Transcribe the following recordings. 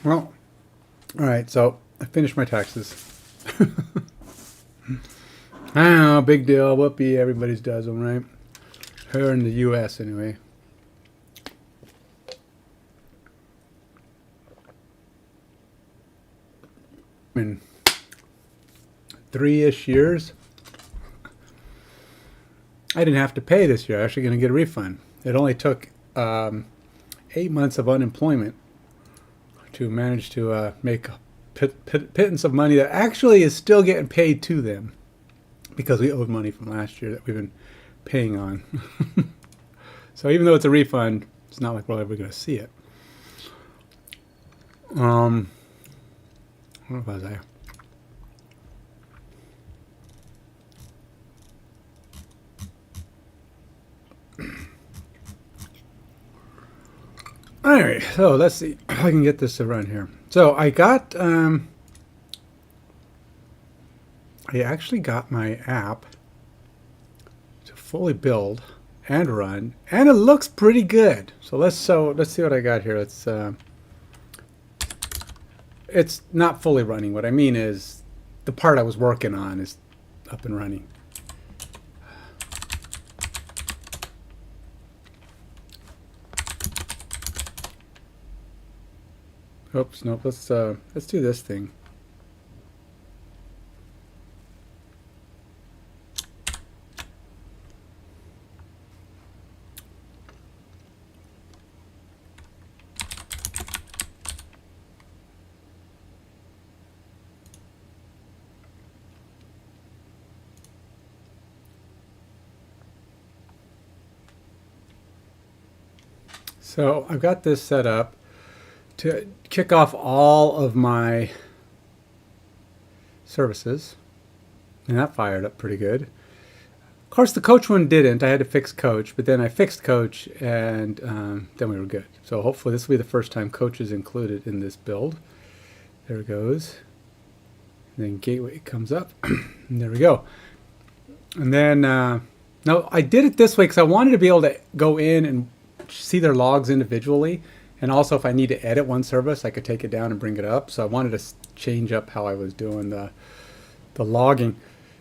Well, all right, so I finished my taxes. I don't know, big deal. Whoopee, everybody's does them, right? Here in the U.S. anyway. In 3-ish years, I didn't have to pay this year. I'm actually going to get a refund. It only took 8 months of unemployment to manage to make a pittance of money that actually is still getting paid to them because we owed money from last year that we've been paying on. So even though it's a refund, it's not like we're ever going to see it. Where was I? Alright, so let's see if I can get this to run here. So I got, I actually got my app to fully build and run, and it looks pretty good. So let's see what I got here. It's not fully running. What I mean is the part I was working on is up and running. Oops, nope. Let's do this thing. So I've got this set up to kick off all of my services, and that fired up pretty good. Of course, the coach one didn't. I had to fix coach, but then I fixed coach, and then we were good. So hopefully this will be the first time coach is included in this build. There it goes. And then gateway comes up, and there we go. And then, now I did it this way because I wanted to be able to go in and see their logs individually. And also, if I need to edit one service, I could take it down and bring it up. So I wanted to change up how I was doing the logging,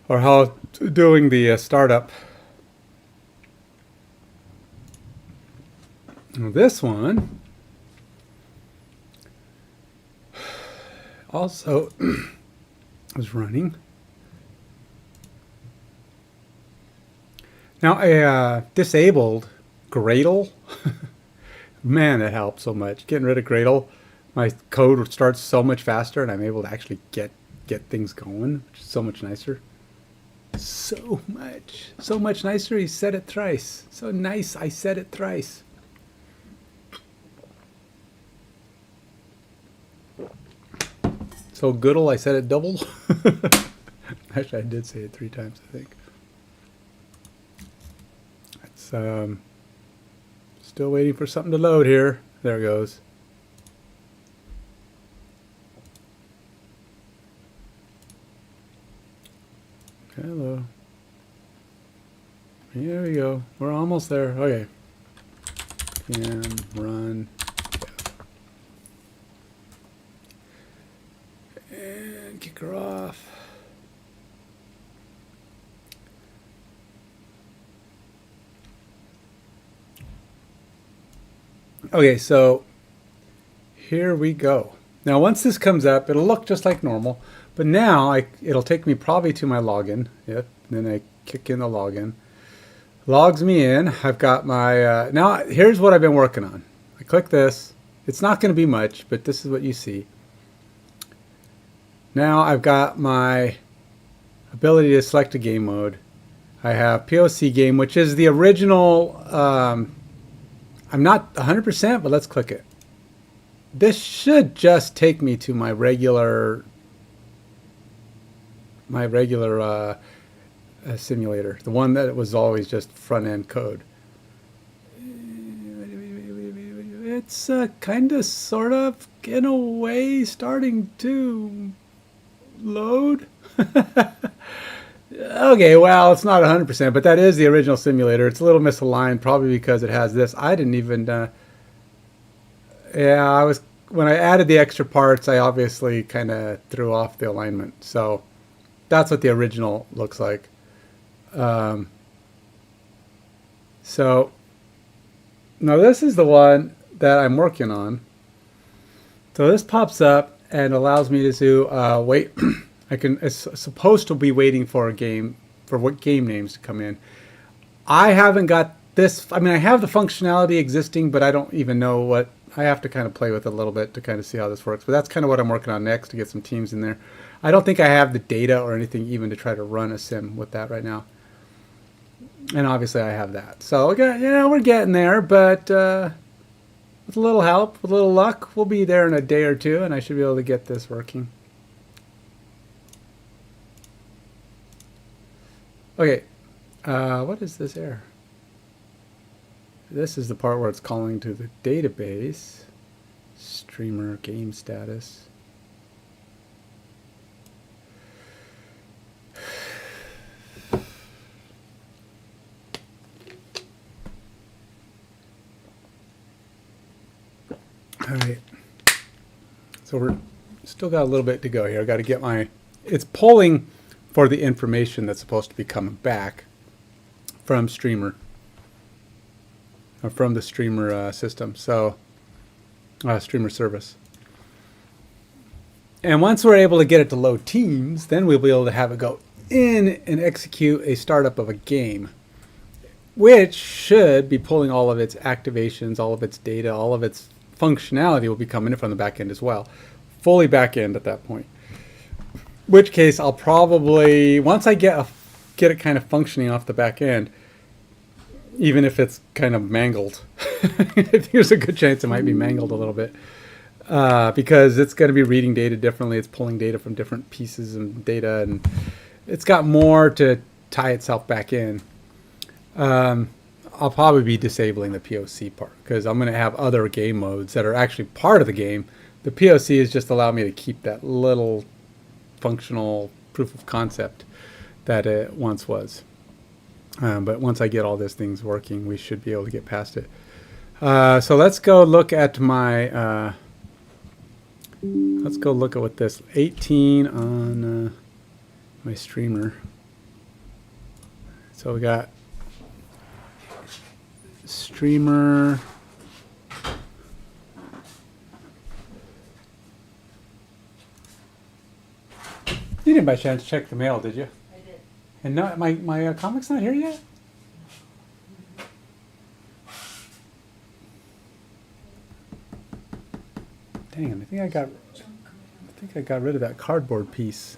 or how doing the startup. Now this one also was running. Now a disabled Gradle. Man, that helps so much. Getting rid of Gradle, my code starts so much faster, and I'm able to actually get things going, which is so much nicer. So much nicer. He said it thrice. So nice, I said it thrice. So goodle, I said it double. Actually, I did say it 3 times, I think. That's still waiting for something to load here. There it goes. Hello. Here we go. We're almost there. Okay. Can run. And kick her off. Okay, so here we go. Now once this comes up, it'll look just like normal, but now it'll take me probably to my login. Yep, then I kick in the login. Logs me in. I've got my, now here's what I've been working on. I click this. It's not going to be much, but this is what you see. Now I've got my ability to select a game mode. I have POC game, which is the original, I'm not 100%, but let's click it. This should just take me to my regular simulator, the one that was always just front-end code. It's kind of, sort of, in a way, starting to load. Okay, well, it's not 100%, but that is the original simulator. It's a little misaligned, probably because it has this. I didn't even, yeah, I was when I added the extra parts, I obviously kind of threw off the alignment. So that's what the original looks like. So now this is the one that I'm working on. So this pops up and allows me to do, wait, it's supposed to be waiting for a game, for what game names to come in. I haven't got this, I mean, I have the functionality existing, but I don't even know what, I have to kind of play with it a little bit to kind of see how this works. But that's kind of what I'm working on next, to get some teams in there. I don't think I have the data or anything even to try to run a sim with that right now. And obviously I have that. So, okay, yeah, we're getting there, but with a little help, with a little luck, we'll be there in a day or two, and I should be able to get this working. Okay, what is this error? This is the part where it's calling to the database. Streamer game status. All right. So we're still got a little bit to go here. I got to get my, it's pulling for the information that's supposed to be coming back from streamer. Or from the streamer system, so streamer service. And once we're able to get it to load teams, then we'll be able to have it go in and execute a startup of a game, which should be pulling all of its activations, all of its data, all of its functionality will be coming in from the back end as well. Fully back end at that point. Which case I'll probably, once I get it kind of functioning off the back end, even if it's kind of mangled, I think there's a good chance it might be mangled a little bit because it's going to be reading data differently. It's pulling data from different pieces of data, and it's got more to tie itself back in. I'll probably be disabling the POC part because I'm going to have other game modes that are actually part of the game. The POC is just allowing me to keep that little functional proof of concept that it once was. But once I get all these things working, we should be able to get past it. So let's go look at my, let's go look at what this 18 on my streamer. So we got streamer. You didn't by chance check the mail, did you? And no, my comic's not here yet? Dang it, I think I got rid of that cardboard piece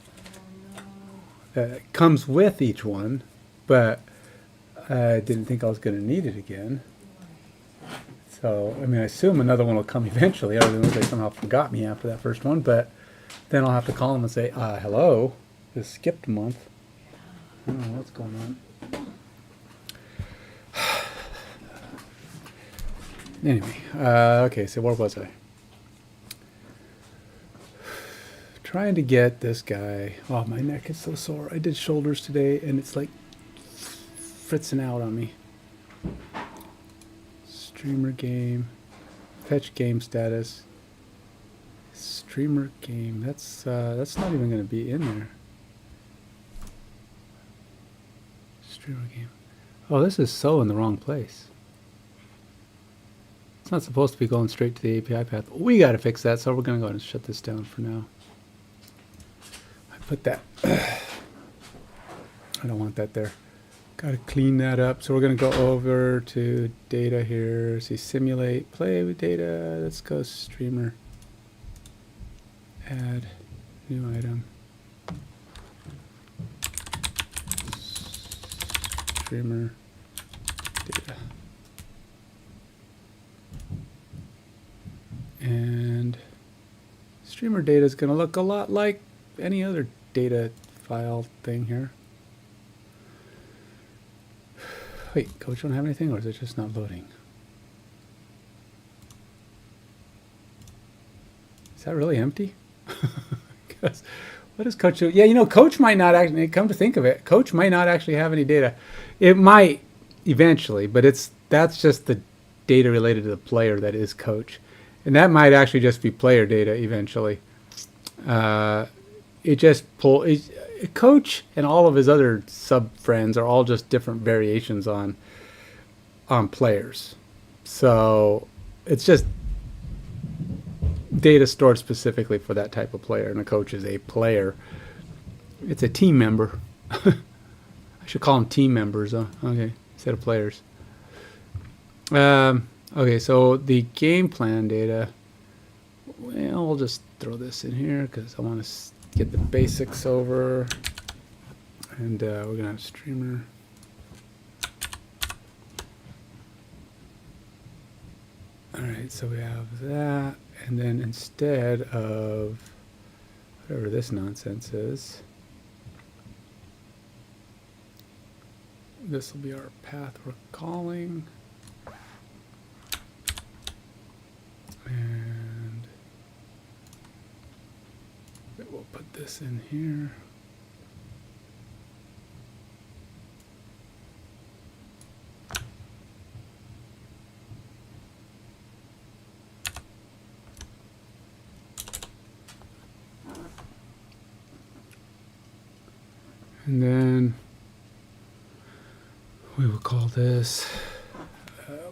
that comes with each one, but I didn't think I was going to need it again. So, I mean, I assume another one will come eventually, other than they somehow forgot me after that first one, but then I'll have to call them and say, hello, this skipped a month. I don't know what's going on. Anyway, okay, so where was I? Trying to get this guy. Oh, my neck is so sore. I did shoulders today, and it's like fritzing out on me. Streamer game. Fetch game status. Streamer game. That's not even going to be in there. Streamer game. Oh, this is so in the wrong place. It's not supposed to be going straight to the API path. We got to fix that, so we're going to go ahead and shut this down for now. I put that. I don't want that there. Got to clean that up. So we're going to go over to data here. See, simulate, play with data. Let's go streamer. Add new item. Streamer data. And streamer data is going to look a lot like any other data file thing here. Wait, Coach don't have anything, or is it just not loading? Is that really empty? Because what does Coach do? Yeah, you know, Coach might not actually, come to think of it, Coach might not actually have any data. It might eventually, but that's just the data related to the player that is Coach. And that might actually just be player data eventually. It just Coach and all of his other sub friends are all just different variations on players. So it's just data stored specifically for that type of player, and a coach is a player. It's a team member. I should call them team members, okay, instead of players. Okay, so the game plan data, well, we'll just throw this in here because I want to get the basics over. And we're going to have streamer. Alright, so we have that. And then instead of whatever this nonsense is, this will be our path we're calling. And we'll put this in here. And then we will call this,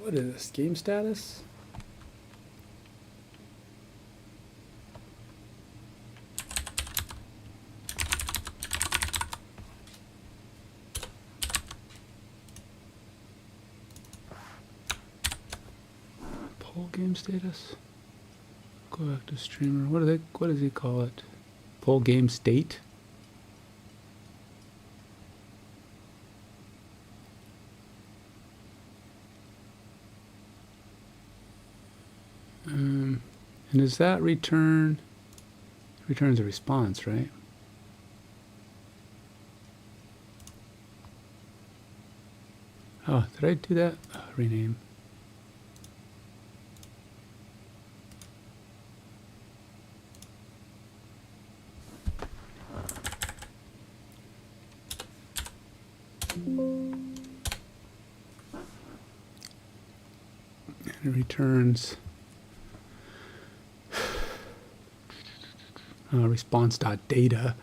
what is this, game status? Poll game status? Go back to streamer. What does he call it? Poll game state? And does that returns a response, right? Oh, did I do that? Rename. And it returns response.data.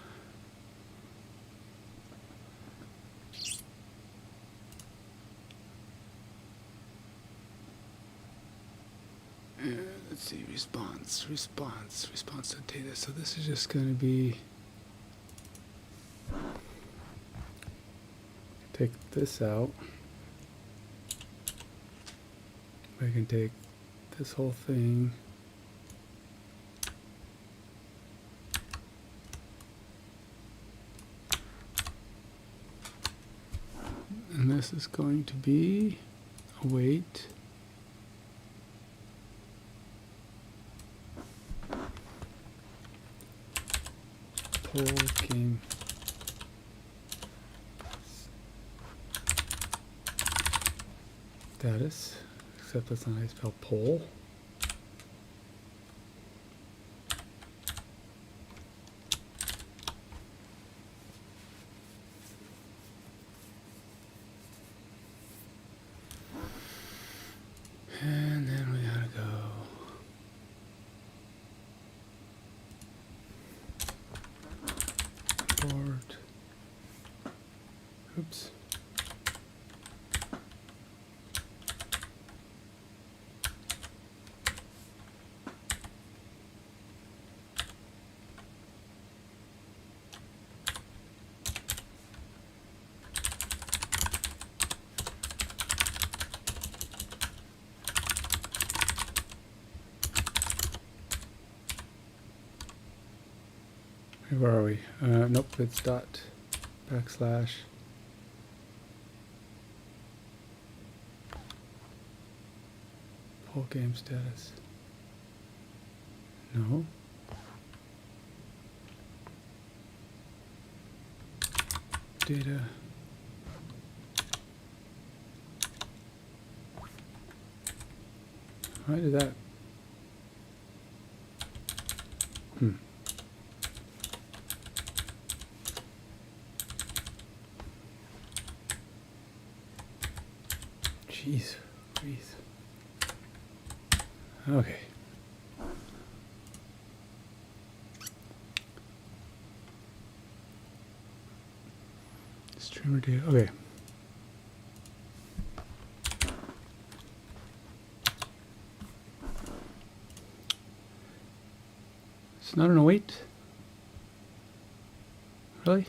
Let's see, response to data. So this is just going to be, take this out. I can take this whole thing. And this is going to be await poll game status, except that's not how you spell poll. And then we gotta go import. Oops. Where are we? Nope, it's dot backslash. Poll game status. No. Data. Why did that? Jeez, please. Okay. Streamer data. Okay. It's not an await. Really?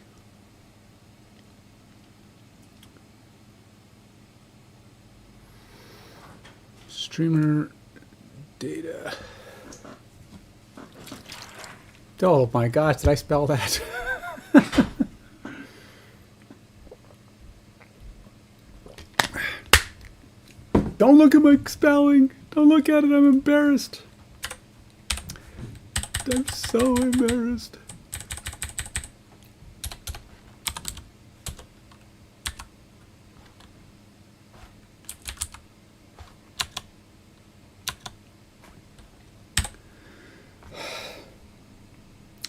Streamer data. Oh my gosh, did I spell that? Don't look at my spelling. Don't look at it, I'm embarrassed. I'm so embarrassed.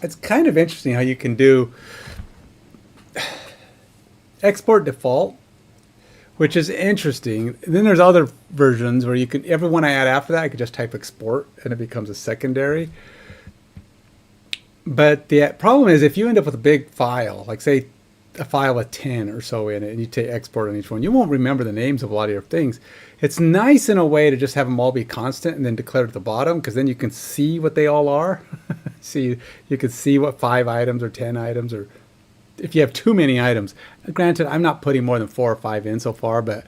It's kind of interesting how you can do export default, which is interesting. And then there's other versions where you can, every one I add after that, I could just type export and it becomes a secondary. But the problem is if you end up with a big file, like say a file with 10 or so in it, and you take export on each one, you won't remember the names of a lot of your things. It's nice in a way to just have them all be constant and then declare at the bottom, because then you can see what they all are. See, you can see what 5 items or 10 items, or if you have too many items. Granted, I'm not putting more than 4 or 5 in so far, but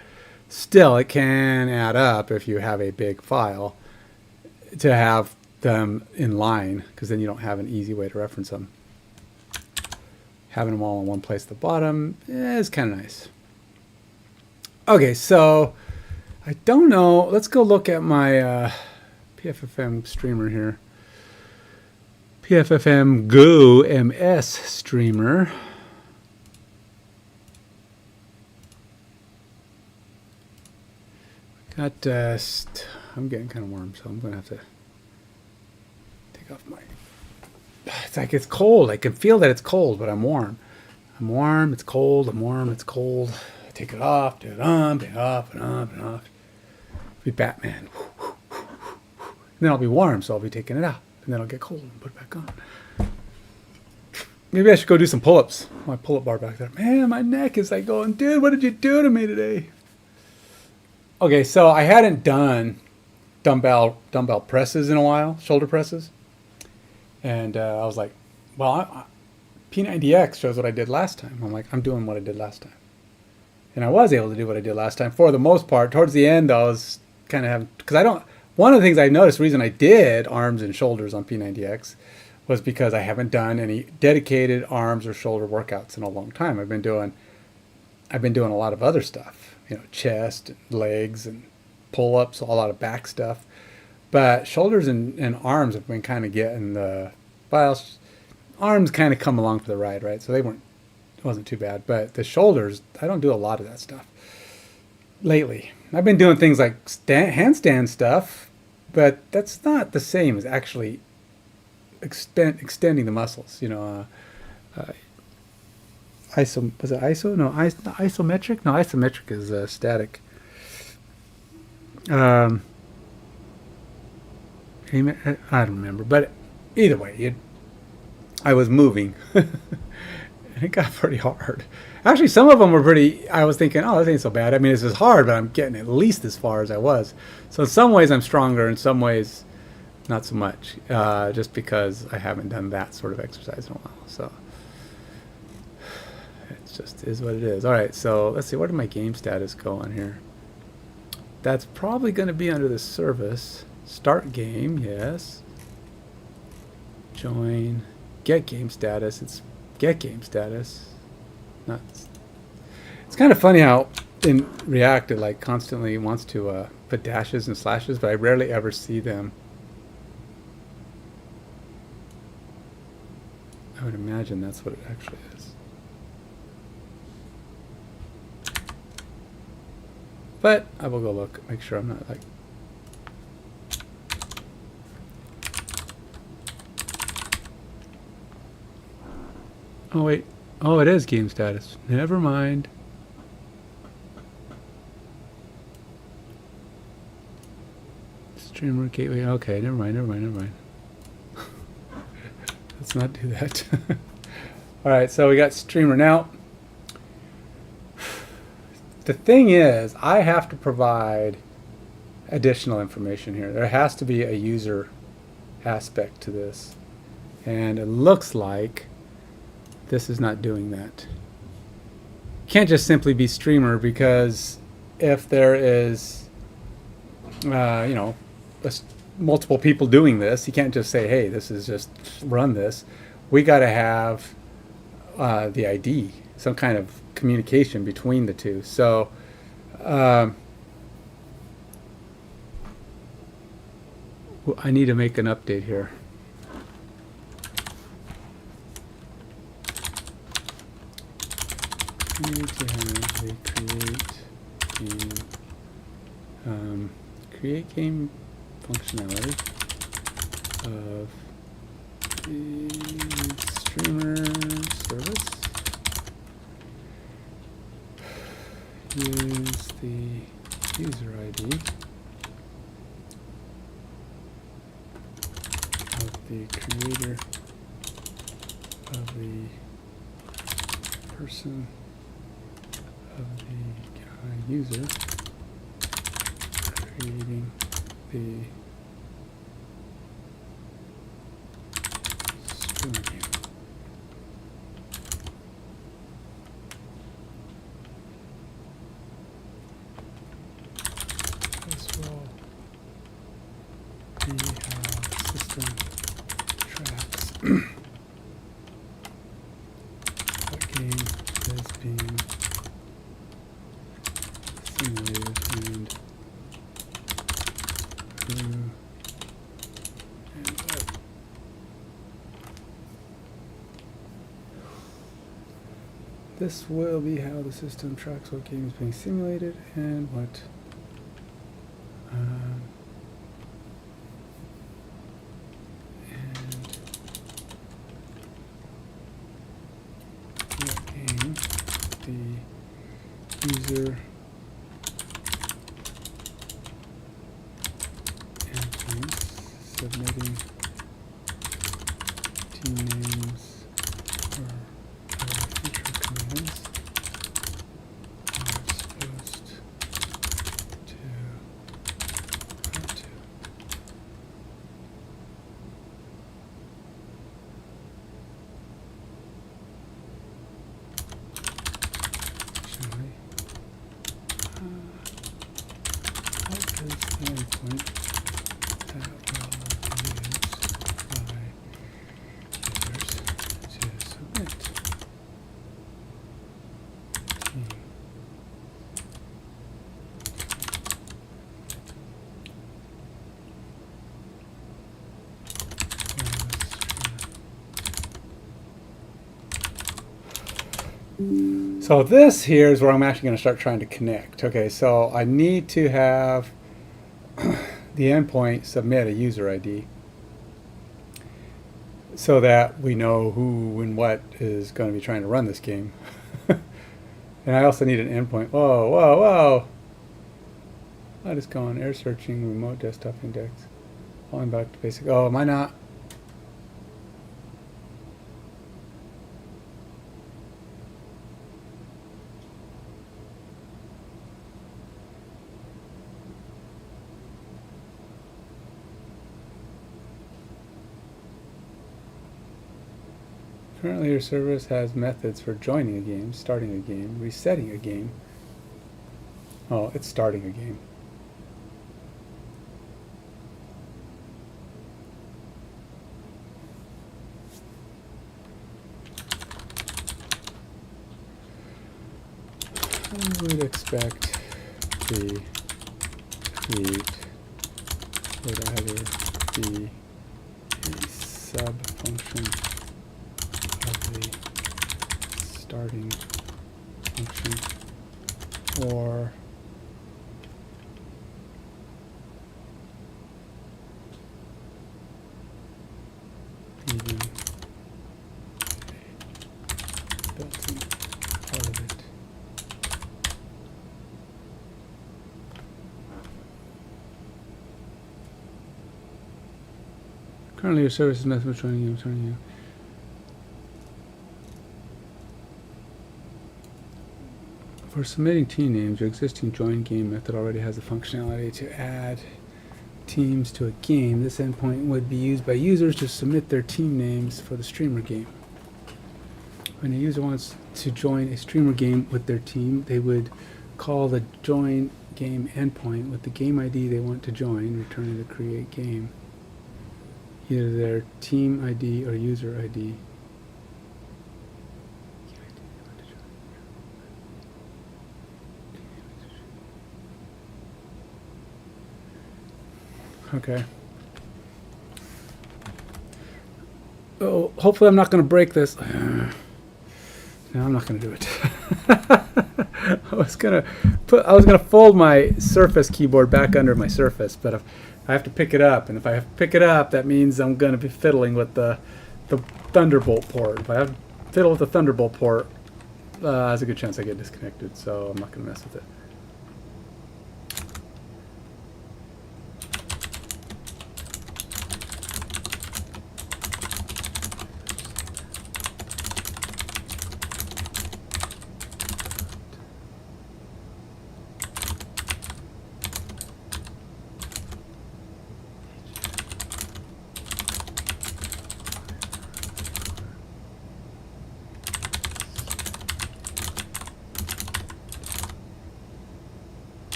still it can add up if you have a big file to have them in line, because then you don't have an easy way to reference them. Having them all in one place at the bottom is kind of nice. Okay, so I don't know. Let's go look at my PFFM streamer here. PFFM Go MS streamer. Got I'm getting kind of warm, so I'm gonna have to take off my. It's like it's cold. I can feel that it's cold, but I'm warm. I'm warm. It's cold. I'm warm. It's cold. I take it off. Do it on. Take it off and on and off. Be Batman. And then I'll be warm, so I'll be taking it out, and then I'll get cold and put it back on. Maybe I should go do some pull-ups. My pull-up bar back there. Man, my neck is like going, dude, what did you do to me today? Okay, so I hadn't done dumbbell presses in a while, shoulder presses. And I was like, well, P90X shows what I did last time. I'm like, I'm doing what I did last time. And I was able to do what I did last time for the most part. Towards the end, I was kind of having, because I don't, one of the things I noticed, the reason I did arms and shoulders on P90X was because I haven't done any dedicated arms or shoulder workouts in a long time. I've been doing a lot of other stuff, you know, chest, and legs, and pull-ups, a lot of back stuff. But shoulders and arms have been kind of getting the, well, arms kind of come along for the ride, right? So it wasn't too bad. But the shoulders, I don't do a lot of that stuff lately. I've been doing things like handstand stuff, but that's not the same as actually extending the muscles. You know, was it ISO? No, isometric? No, isometric is static. I don't remember, but either way, I was moving. It got pretty hard. Actually, some of them were pretty, I was thinking, oh, this ain't so bad. I mean, this is hard, but I'm getting at least as far as I was. So in some ways I'm stronger, in some ways not so much, just because I haven't done that sort of exercise in a while. So it just is what it is. All right, so let's see, where did my game status go on here? That's probably going to be under the service. Start game, yes. Join. Get game status. It's get game status. Not. It's kind of funny how in React it like constantly wants to put dashes and slashes, but I rarely ever see them. I would imagine that's what it actually is. But I will go look, make sure I'm not like. Oh wait, oh it is game status. Never mind. Streamer gateway. Okay, never mind. Let's not do that. All right, so we got streamer now. the thing is, I have to provide additional information here. There has to be a user aspect to this. And it looks like this is not doing that. Can't just simply be streamer, because if there is, you know, multiple people doing this, you can't just say, hey, this is just run this. We got to have the ID, some kind of communication between the two. So I need to make an update here. I need to have the create game functionality of the streamer service. Use the user ID of the creator of the person of the user creating the streamer game. This will be how system tracks what game is being simulated and who and what. This will be how the system tracks what game is being simulated and what. And what game the user submitting team names or future commands are supposed to how to. Actually, what is the endpoint that will be used by users to submit team. So this here is where I'm actually going to start trying to connect. Okay, so I need to have the endpoint submit a user ID so that we know who and what is going to be trying to run this game. And I also need an endpoint. Whoa, whoa, whoa! What is going on? Air searching, remote desktop index. Falling back to basic. Oh, am I not? Currently, your service has methods for joining a game, starting a game, resetting a game. Oh, it's starting a game. I would expect the create would either be a sub-function of the starting function or even a built-in part of it. Currently your service is method for joining you, turning you. For submitting team names, your existing join game method already has the functionality to add teams to a game. This endpoint would be used by users to submit their team names for the streamer game. When a user wants to join a streamer game with their team, they would call the join game endpoint with the game ID they want to join, returning the create game, either their team ID or user ID. Okay. Oh, hopefully I'm not going to break this. No, I'm not going to do it. I was gonna fold my Surface keyboard back under my Surface, but if I have to pick it up, and if I have to pick it up, that means I'm going to be fiddling with the Thunderbolt port. If I have to fiddle with the Thunderbolt port, there's a good chance I get disconnected, so I'm not going to mess with it.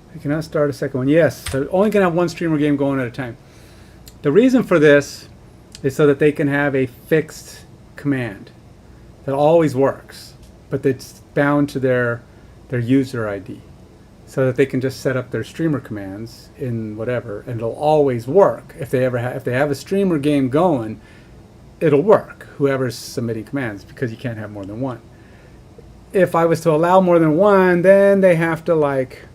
I cannot start a second one. Yes, so only can have one streamer game going at a time. The reason for this is so that they can have a fixed command that always works, but it's bound to their user ID, so that they can just set up their streamer commands in whatever, and it'll always work. If they have a streamer game going, it'll work. Whoever's submitting commands, because you can't have more than one. If I was to allow more than one, then they have to like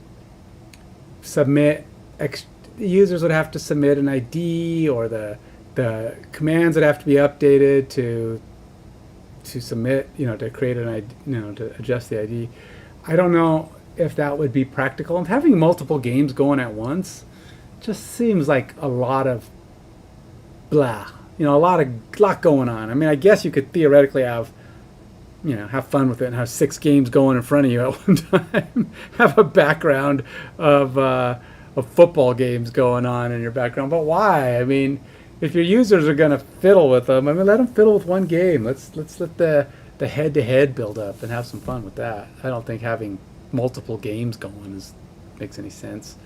submit. Users would have to submit an ID, or the commands would have to be updated to submit, to create an ID, to adjust the ID. I don't know if that would be practical. And having multiple games going at once just seems like a lot of blah. A lot going on. I mean, I guess you could theoretically have fun with it and have 6 games going in front of you at one time. Have a background of football games going on in your background. But why? I mean, if your users are going to fiddle with them, let them fiddle with one game. Let's let the head-to-head build up and have some fun with that. I don't think having multiple games going makes any sense.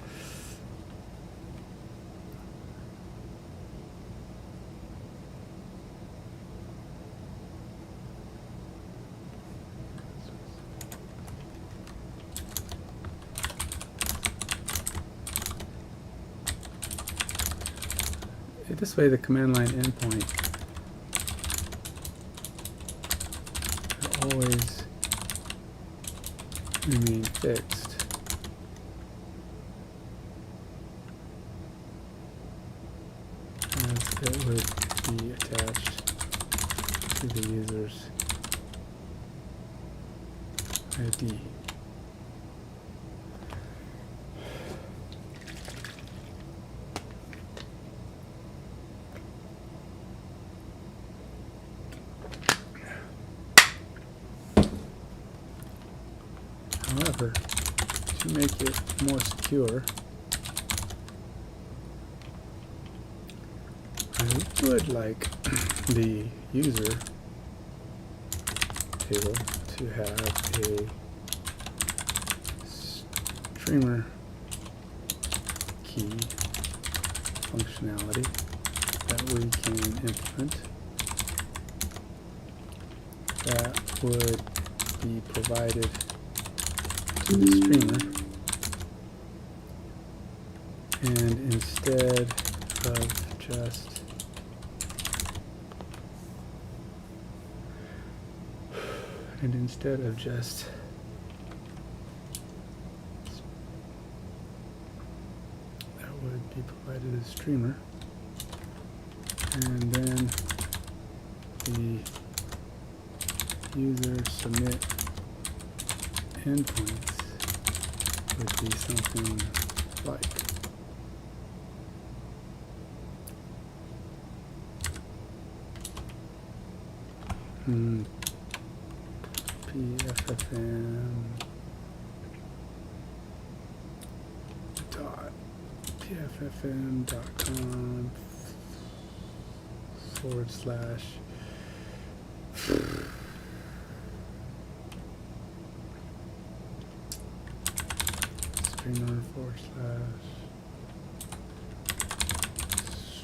This way the command line endpoint will always remain fixed. As it would be attached to the user's ID. However, to make it more secure, I would like the user table to have a streamer key functionality that we can implement that would be provided to the streamer, and instead of just that would be provided to the streamer, and then the user submit endpoints would be something like pffm dot pffm.com / streamer /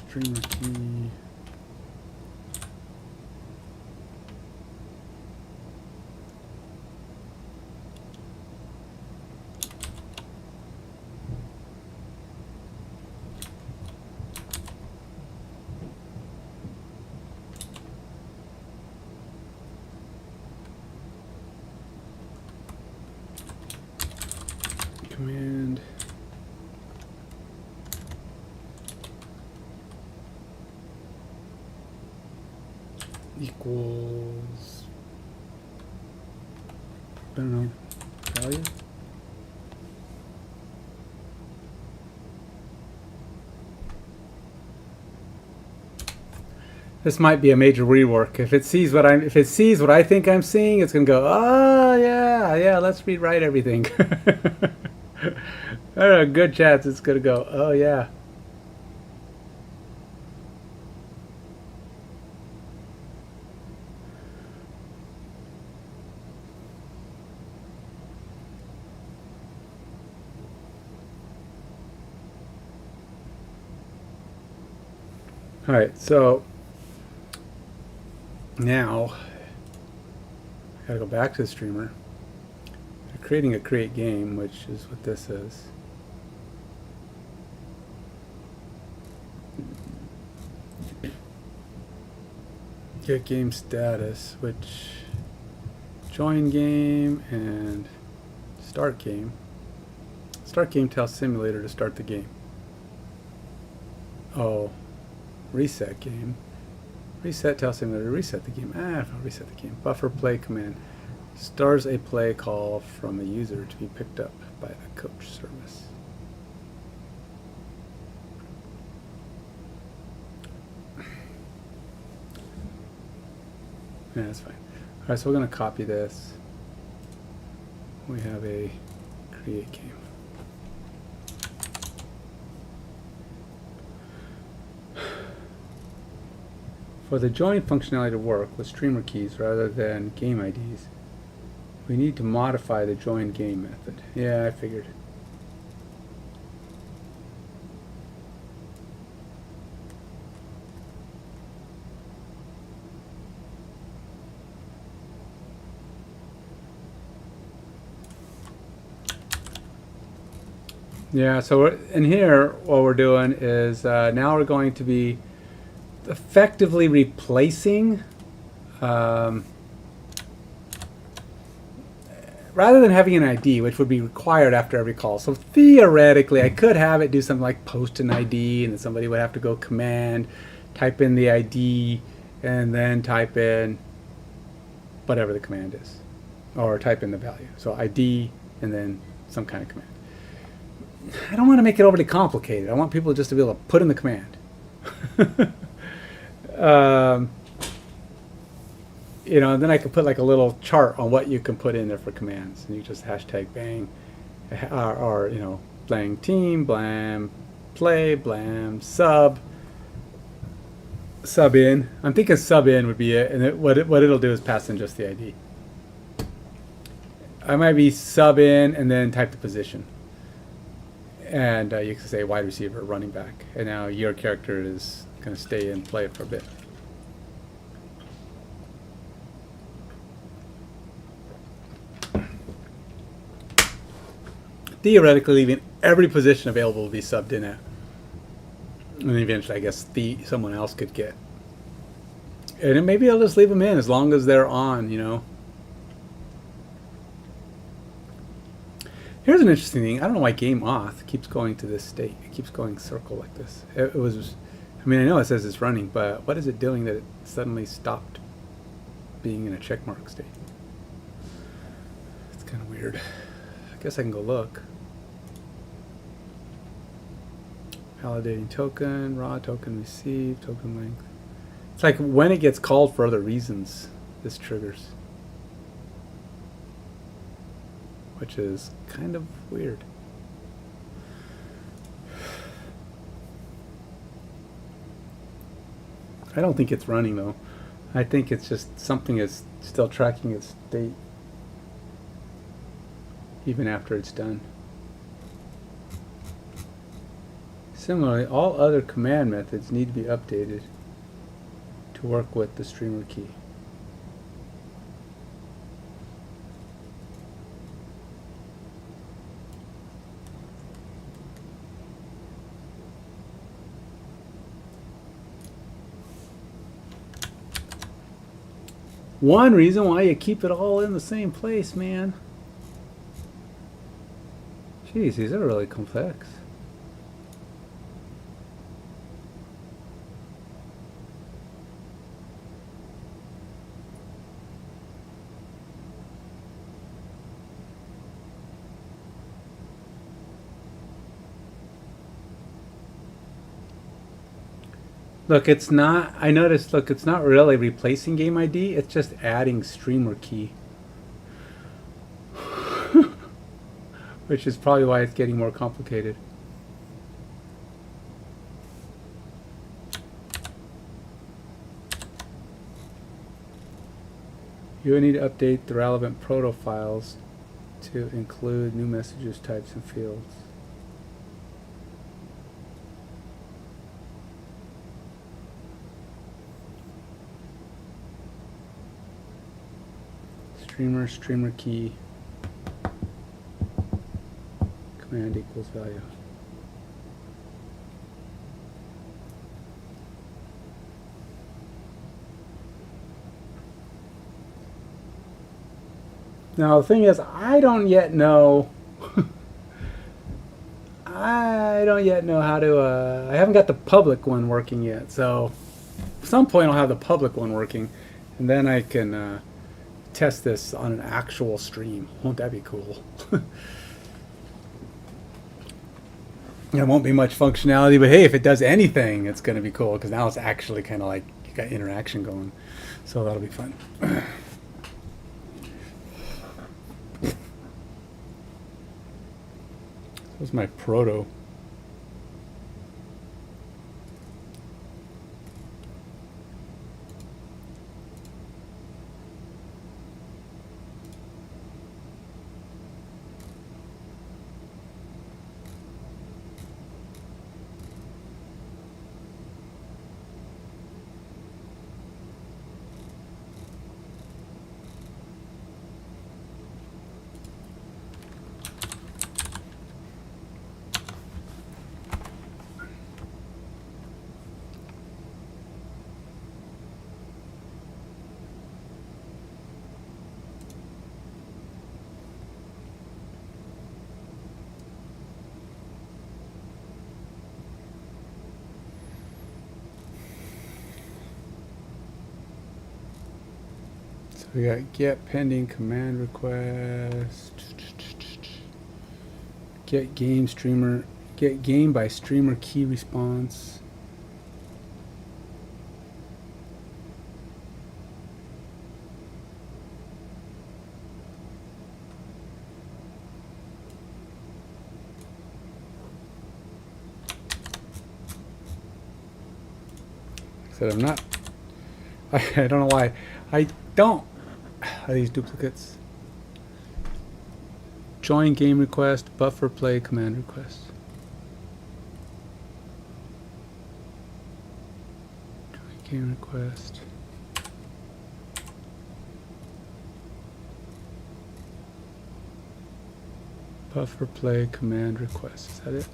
streamer key command equals, I don't know, value. This might be a major rework. If it sees what I think I'm seeing, it's gonna go, oh yeah, let's rewrite everything. There are a good chance it's gonna go, oh yeah. All right, so now I gotta go back to the streamer. I'm creating a create game, which is what this is. Get game status, which join game and start game. Start game tells simulator to start the game. Oh, reset game. Reset tells simulator to reset the game. I'll reset the game. Buffer play command stars a play call from a user to be picked up by the coach service. Yeah, that's fine. All right, so we're going to copy this. We have a create game. For the join functionality to work with streamer keys rather than game IDs, we need to modify the join game method. Yeah, I figured. Yeah, so in here, what we're doing is now we're going to be effectively replacing, rather than having an ID, which would be required after every call. So theoretically, I could have it do something like post an ID, and then somebody would have to go command, type in the ID, and then type in whatever the command is, or type in the value. So ID, and then some kind of command. I don't want to make it overly complicated. I want people just to be able to put in the command. You know, and then I could put like a little chart on what you can put in there for commands, and you just hashtag bang, or you know, blang team, blam, play, blam, sub in. I'm thinking sub in would be it, and what it'll do is pass in just the ID. I might be sub in and then type the position. And you can say wide receiver, running back. And now your character is going to stay and play for a bit. Theoretically, leaving every position available to be subbed in at. And eventually, I guess someone else could get. And then maybe I'll just leave them in as long as they're on, you know. Here's an interesting thing. I don't know why game auth keeps going to this state. It keeps going circle like this. It was, I mean, I know it says it's running, but what is it doing that it suddenly stopped being in a checkmark state? It's kind of weird. I guess I can go look. Validating token, raw token received, token length. It's like when it gets called for other reasons, this triggers. Which is kind of weird. I don't think it's running though. I think it's just something is still tracking its state even after it's done. Similarly, all other command methods need to be updated to work with the streamer key. One reason why you keep it all in the same place, man. Jeez, these are really complex. Look, it's not, I noticed, look, it's not really replacing game ID, it's just adding streamer key. Which is probably why it's getting more complicated. You will need to update the relevant proto files to include new messages, types, and fields. Streamer key, command equals value. Now the thing is, I don't yet know I don't yet know how to I haven't got the public one working yet, so at some point I'll have the public one working and then I can test this on an actual stream. Won't that be cool? There won't be much functionality, but hey, if it does anything, it's going to be cool because now it's actually kind of like you got interaction going. So that'll be fun. This is my proto. We got get pending command request, get game streamer, get game by streamer key response. I said I'm not. I don't know why. I don't. Are these duplicates? Join game request, buffer play command request. Join game request. Buffer play command request. Is that it?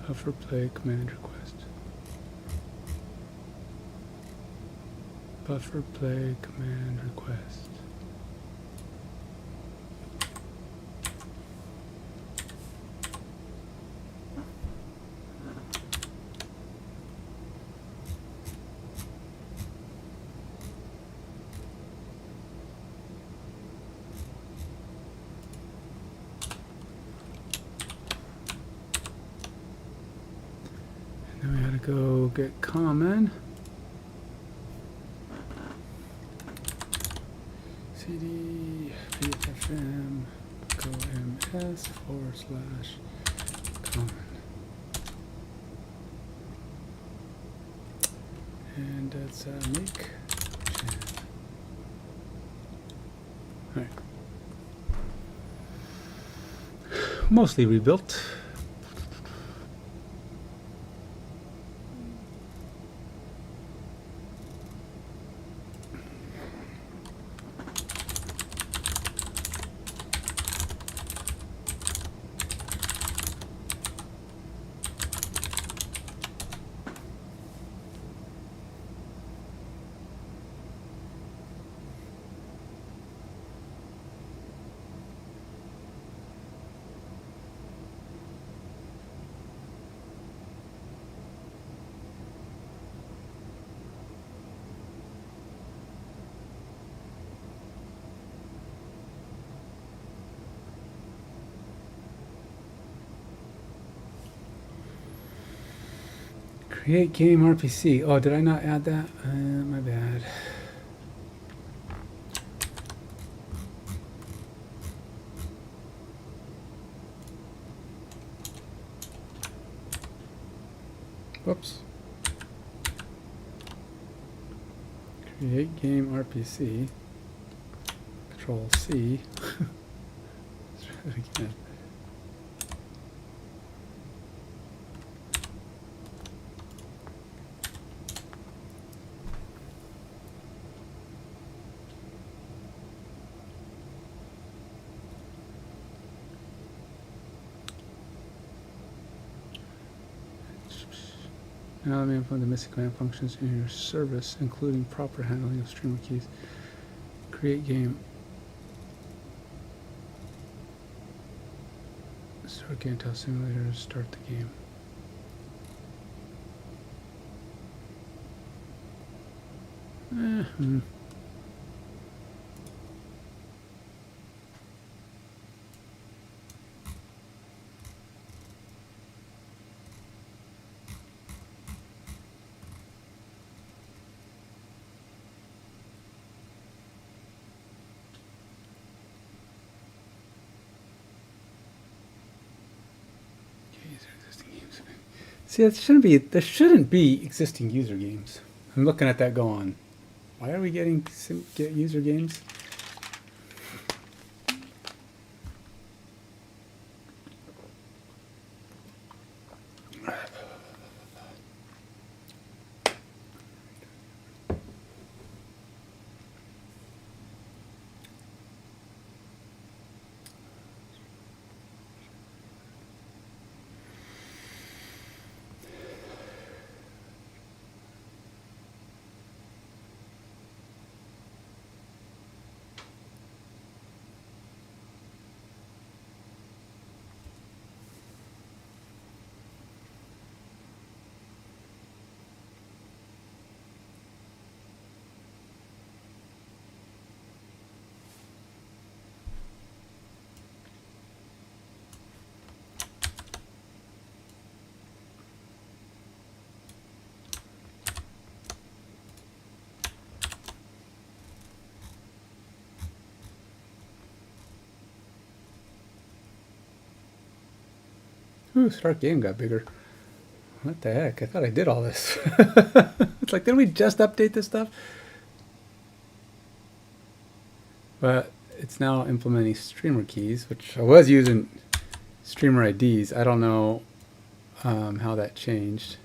Buffer play command request. Buffer play command request. go get common. CD PFM go ms/common. And that's make. All right. Mostly rebuilt. Create game RPC. Oh, did I not add that? My bad. Whoops. Create game RPC. Control C. Let's try it again. Now let me implement the missing command functions in your service, including proper handling of streamer keys. Create game. Start game, tell simulator, start the game. See, there shouldn't be existing user games. I'm looking at that going, why are we getting user games? Ooh, start game got bigger. What the heck? I thought I did all this. It's like, didn't we just update this stuff? But it's now implementing streamer keys, which I was using streamer IDs. I don't know how that changed.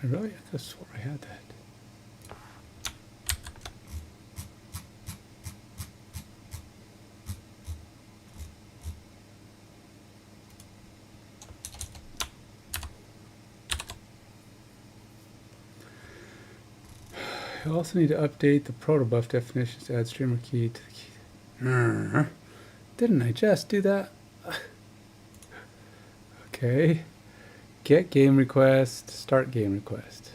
I really, I just swore I had that. I also need to update the protobuf definitions to add streamer key to the key. Didn't I just do that? Okay. Get game request, start game request.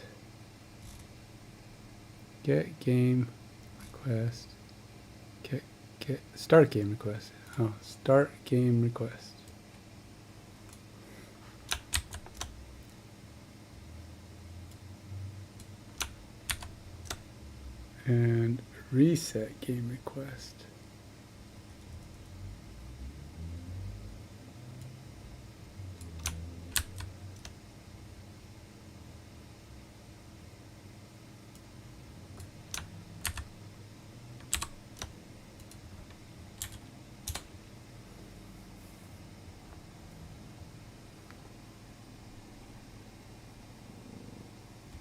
Get game request. Get start game request. Oh, start game request. And reset game request.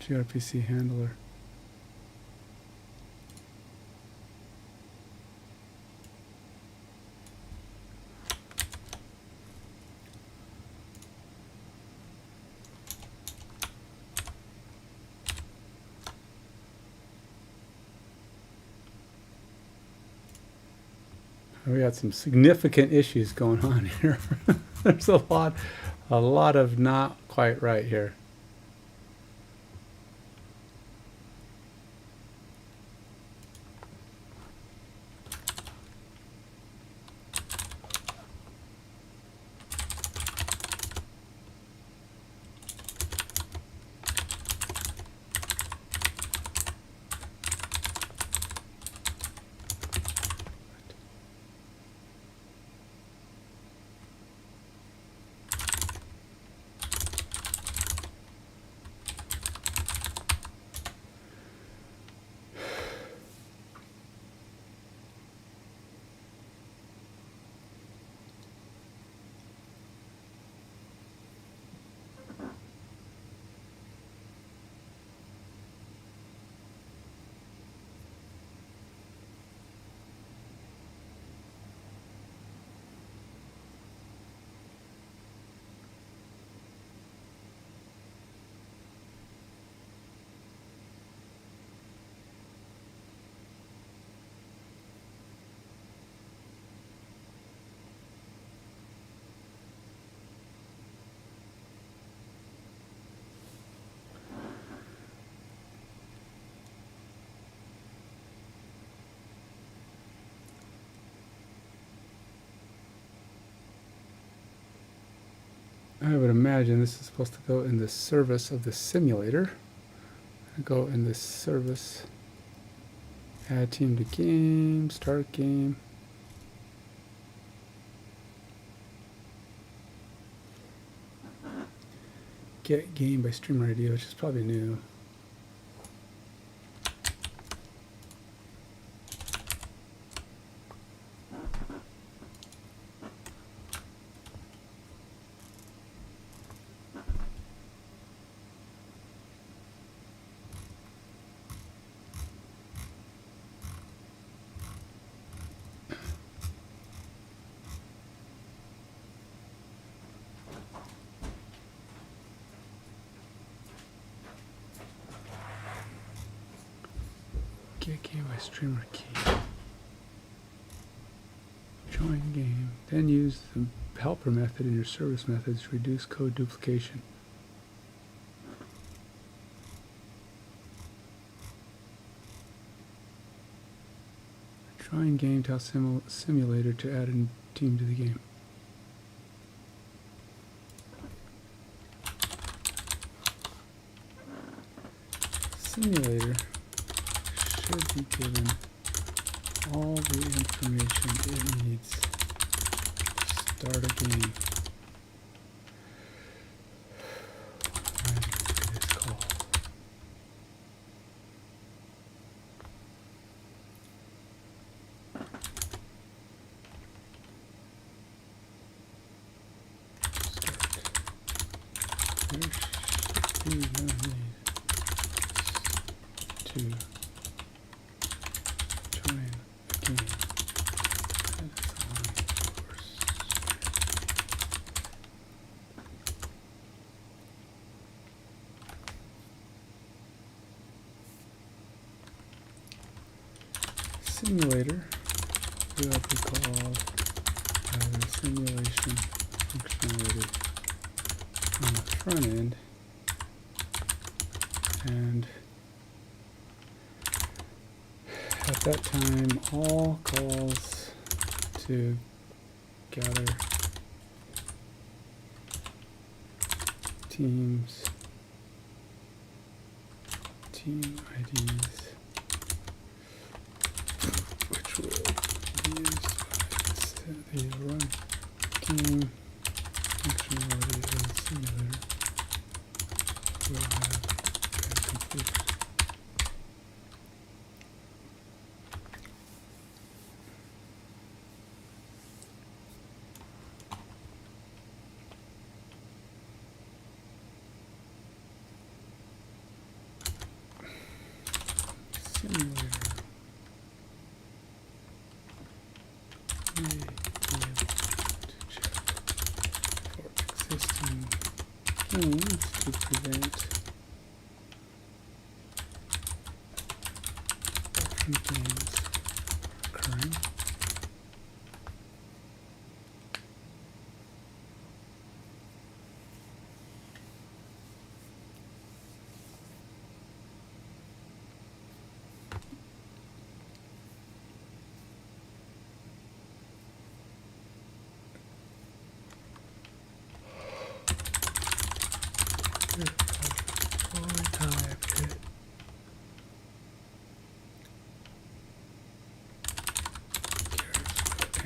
gRPC handler. We got some significant issues going on here. There's a lot of not quite right here. I would imagine this is supposed to go in the service of the simulator. Go in the service, add team to game, start game. Get game by streamer ID, which is probably new. Get game by streamer key. Join game. Then use the helper method in your service methods to reduce code duplication. Join game, tell simulator to add a team to the game. Simulator should be given all the information it needs to start a game. It is called. Start. There should be no need. to join a game. That is on course. Simulator will be called either simulation functionality on the front end and at that time all calls to gather team IDs which will be used by the run game functionality of the simulator will have been completed. Simulator may be able to check for existing games to prevent orphan games occurring.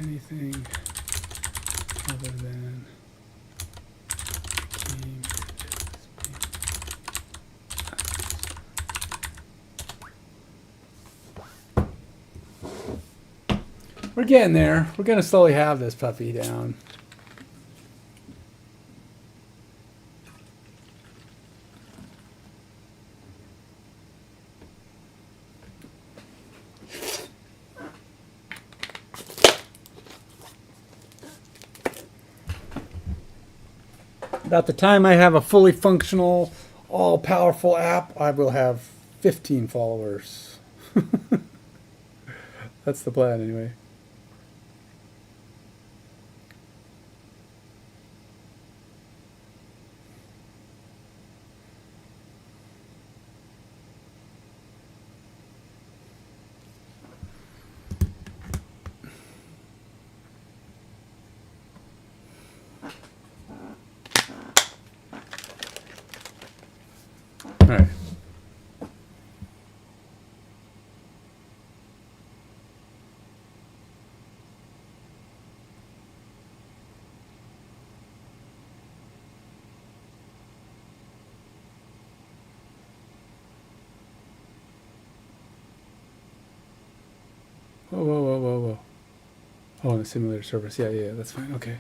Anything other than game We're getting there. We're going to slowly have this puppy down. About the time I have a fully functional, all-powerful app, I will have 15 followers. That's the plan, anyway. All right. Whoa, whoa, whoa, whoa, whoa. Oh, the simulator service. Yeah, yeah, that's fine. Okay.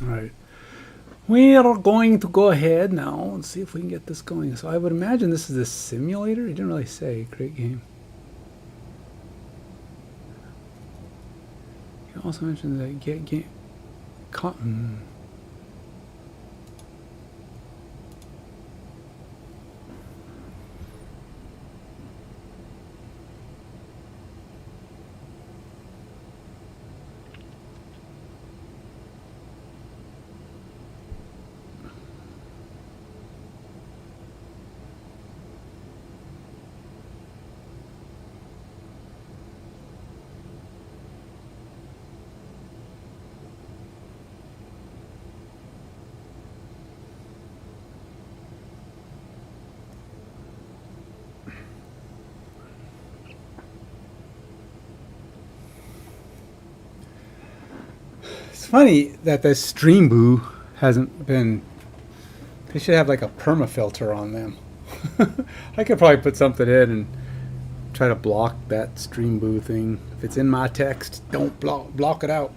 All right. We are going to go ahead now and see if we can get this going. So I would imagine this is a simulator. It didn't really say. Great game. You also mentioned that get game. It's funny that this Stream Boo hasn't been. They should have like a perma filter on them. I could probably put something in and try to block that Stream Boo thing. If it's in my text, don't block it out.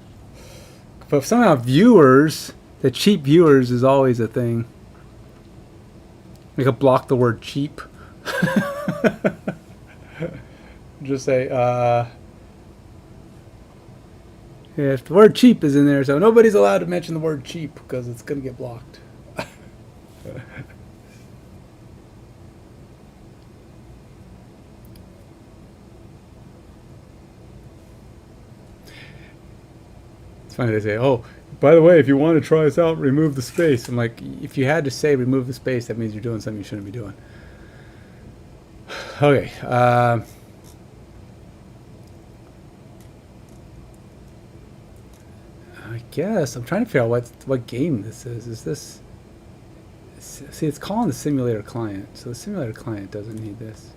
But if somehow viewers, the cheap viewers is always a thing. We could block the word cheap. Just say, if the word cheap is in there, so nobody's allowed to mention the word cheap because it's going to get blocked. It's funny they say, oh, by the way, if you want to try this out, remove the space. I'm like, if you had to say remove the space, that means you're doing something you shouldn't be doing. Okay. I guess I'm trying to figure out what game this is. Is this? See, it's calling the simulator client, so the simulator client doesn't need this.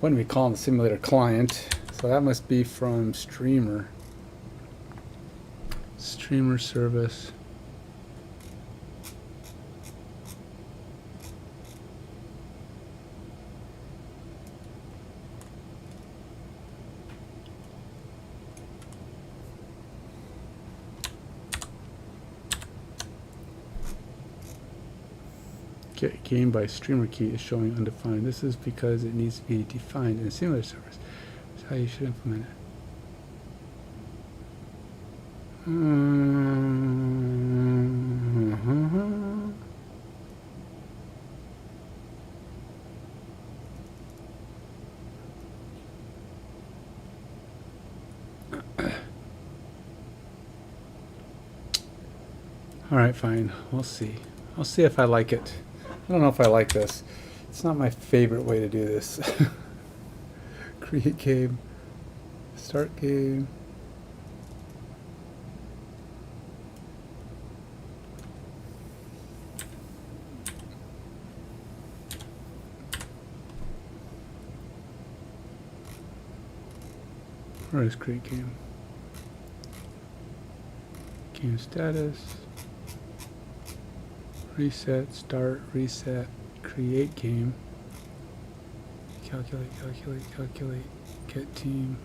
Wouldn't be calling the simulator client, so that must be from Streamer. Streamer service. Game by streamer key is showing undefined. This is because it needs to be defined in a simulator service. That's how you should implement it. All right, fine. We'll see. I'll see if I like it. I don't know if I like this. It's not my favorite way to do this. Create game. Start game. Where is create game? Game status. Reset, start, reset, create game, calculate, get team.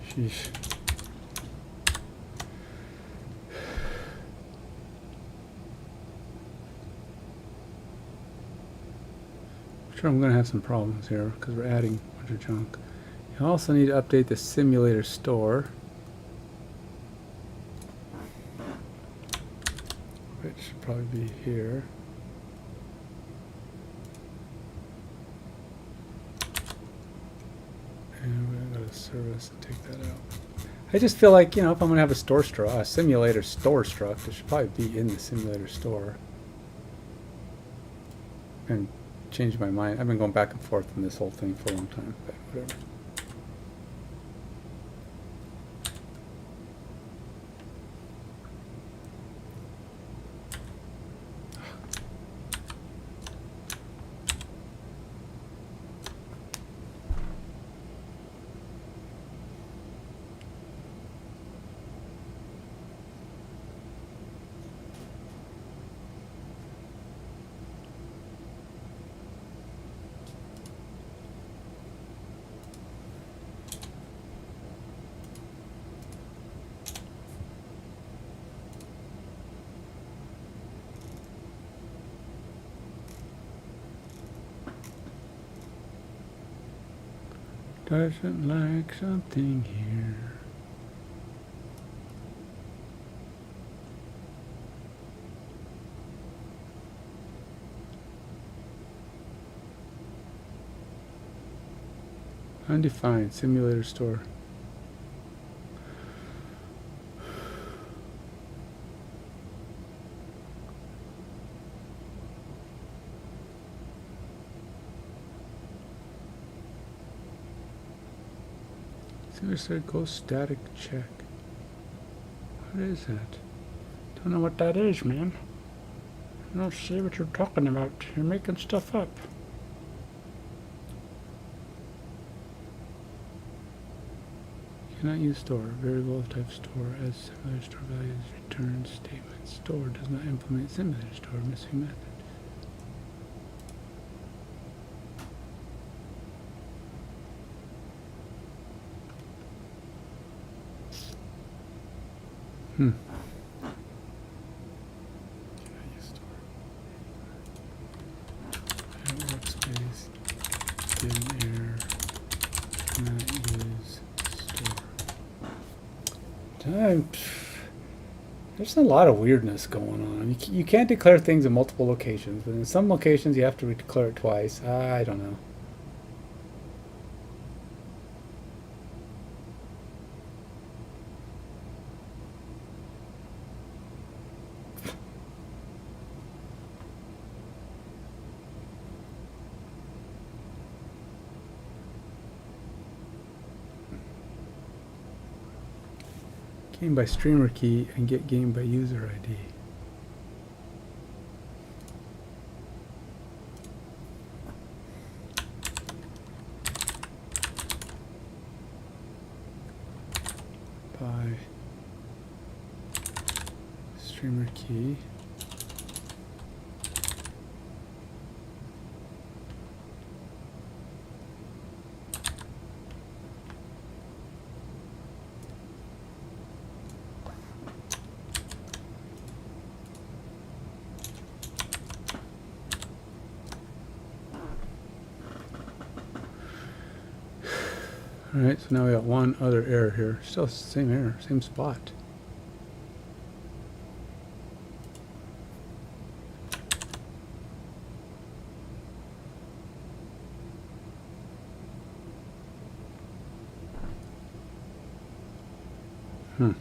Sheesh. I'm sure I'm going to have some problems here because we're adding a bunch of junk. You also need to update the simulator store, which should probably be here. And we're going to go to service and take that out. I just feel like, you know, if I'm going to have a simulator store struct, it should probably be in the simulator store. And change my mind. I've been going back and forth on this whole thing for a long time, but whatever. Doesn't like something here. Undefined simulator store. Simulator go static check. What is that? Don't know what that is, man. I don't see what you're talking about. You're making stuff up. Cannot use store. Variable type store as simulator store values return statement. Store does not implement simulator store. Missing method. Hmm. Workspace. Dim error. Cannot use store. There's a lot of weirdness going on. You can't declare things in multiple locations, but in some locations you have to declare it twice. I don't know. Game by streamer key and get game by user ID. By streamer key. Alright, so now we got one other error here. Still the same error, same spot. Hmm.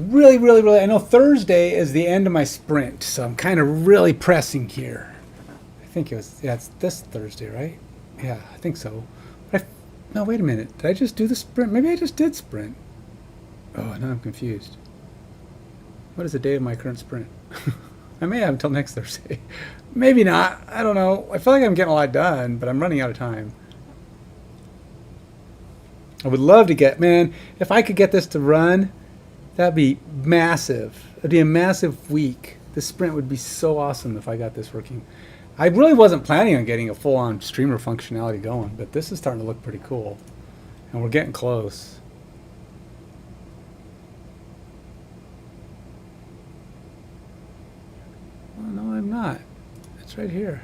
Really, I know Thursday is the end of my sprint, so I'm kind of really pressing here. I think it was, yeah, it's this Thursday, right? Yeah, I think so. But no, wait a minute. Did I just do the sprint? Maybe I just did sprint. Oh, now I'm confused. What is the day of my current sprint? I may have until next Thursday. Maybe not. I don't know. I feel like I'm getting a lot done, but I'm running out of time. I would love to get, man, if I could get this to run, that'd be massive. It'd be a massive week. This sprint would be so awesome if I got this working. I really wasn't planning on getting a full-on streamer functionality going, but this is starting to look pretty cool. And we're getting close. Oh, no, I'm not. It's right here.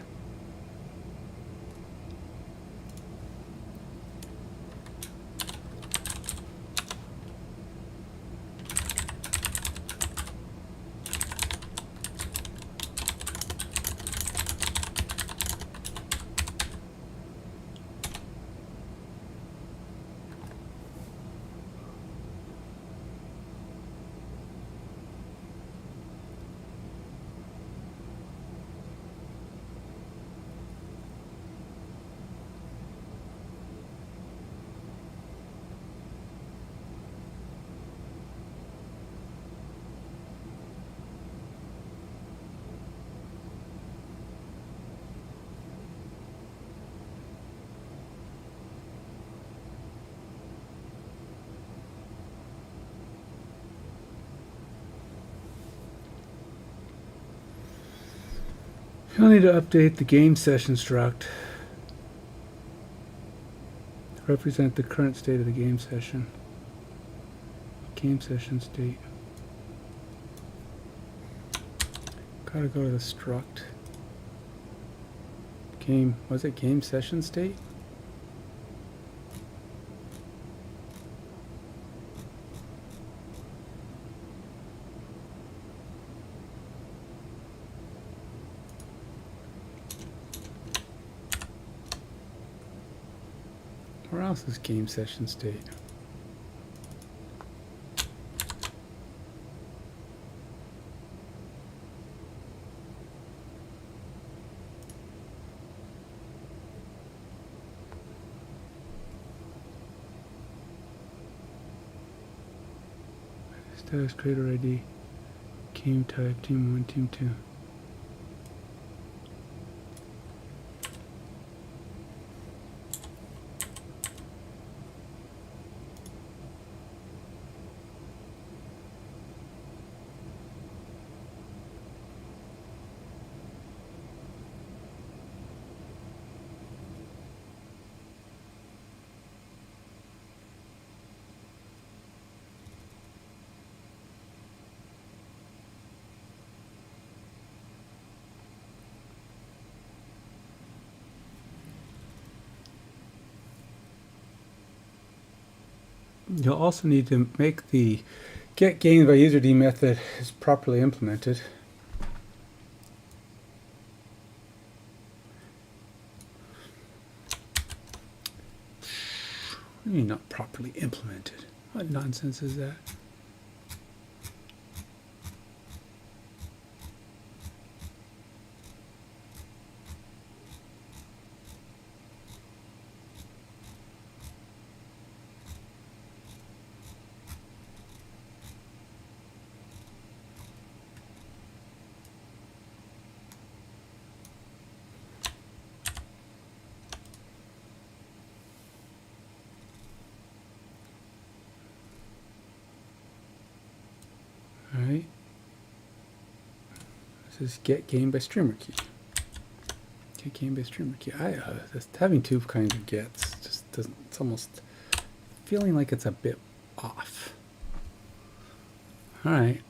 You'll need to update the game session struct to represent the current state of the game session. Game session state. Gotta go to the struct. Game, was it game session state? Where else is game session state? Status creator ID, game type, team 1, team 2. You'll also need to make the get gain by user D method is properly implemented. What do you mean not properly implemented? What nonsense is that? Alright. This is get game by streamer key. Get game by streamer key. Just having two kinds of gets just doesn't, it's almost feeling like it's a bit off. Alright.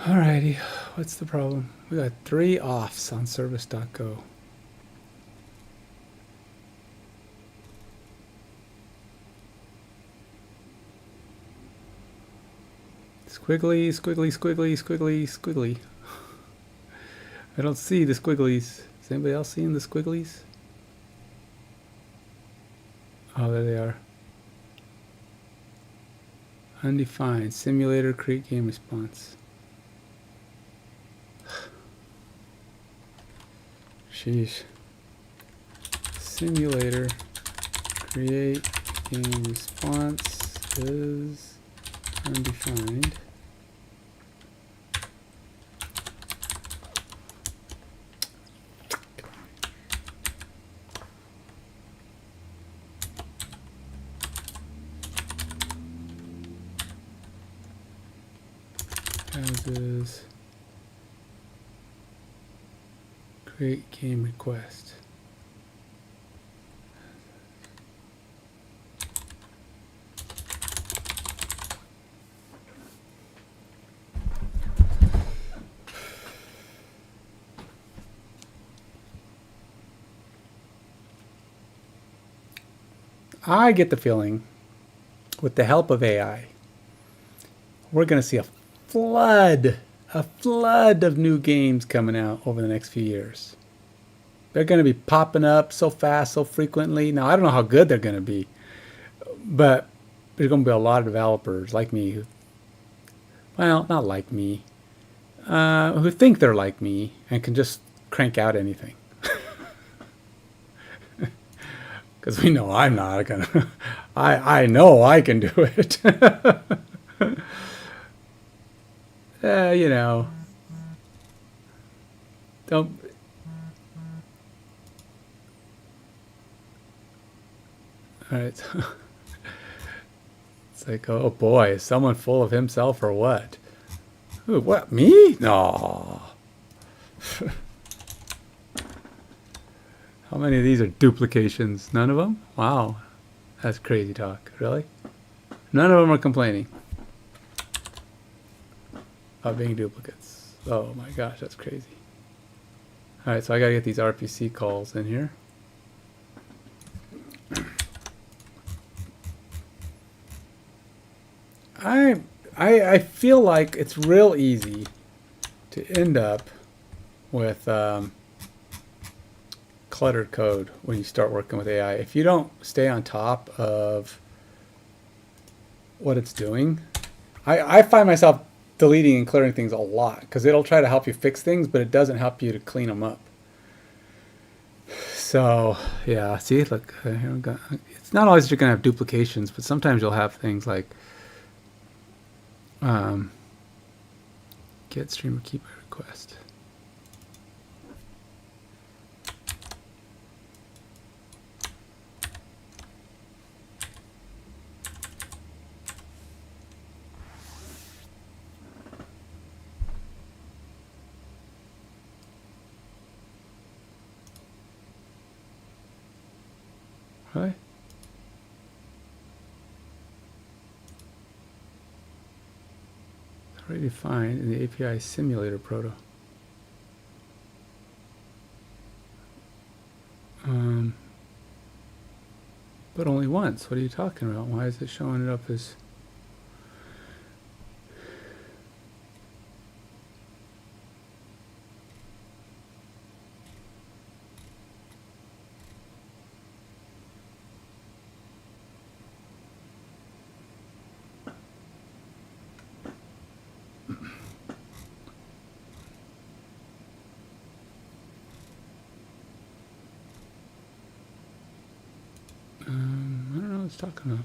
Alrighty, what's the problem? We got 3 offs on service.go. Squiggly, squiggly, squiggly, squiggly, squiggly. I don't see the squigglies. Is anybody else seeing the squigglies? Oh, there they are. Undefined. Simulator, create game response. Sheesh. Simulator, create game response is undefined. As is create game request. I get the feeling, with the help of AI, we're going to see a flood of new games coming out over the next few years. They're going to be popping up so fast, so frequently. Now, I don't know how good they're going to be, but there's going to be a lot of developers like me who, well, not like me, who think they're like me and can just crank out anything. Because we know I'm not going to. I know I can do it. You know, don't. All right. It's like, oh boy, is someone full of himself or what? Ooh, what, me? No. How many of these are duplications? None of them? Wow. That's crazy talk. Really? None of them are complaining about being duplicates. Oh my gosh, that's crazy. Alright, so I gotta get these RPC calls in here. I feel like it's real easy to end up with cluttered code when you start working with AI. If you don't stay on top of what it's doing, I find myself deleting and clearing things a lot because it'll try to help you fix things, but it doesn't help you to clean them up. So yeah, see, look, here we go. It's not always you're gonna have duplications, but sometimes you'll have things like get streamer key by request. Right? It's already defined in the API simulator proto. But only once. What are you talking about? Why is it showing it up as... I don't know what it's talking about.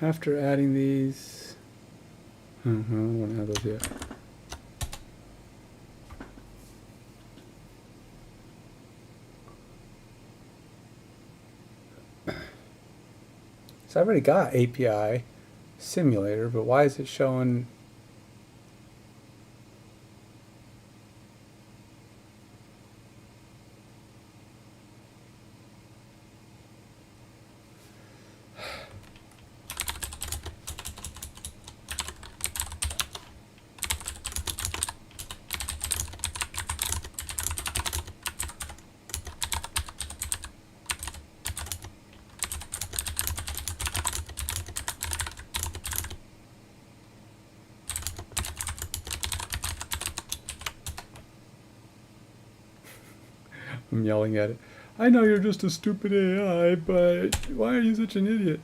After adding these... I don't have those yet. So I've already got API simulator, but why is it showing... I'm yelling at it. I know you're just a stupid AI, but why are you such an idiot?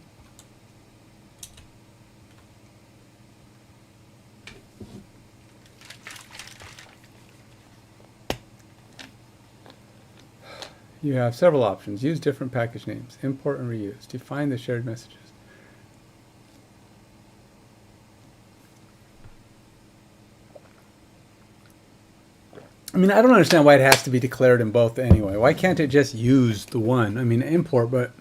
You have several options. Use different package names. Import and reuse. Define the shared messages. I mean, I don't understand why it has to be declared in both anyway. Why can't it just use the one? I mean, import, but...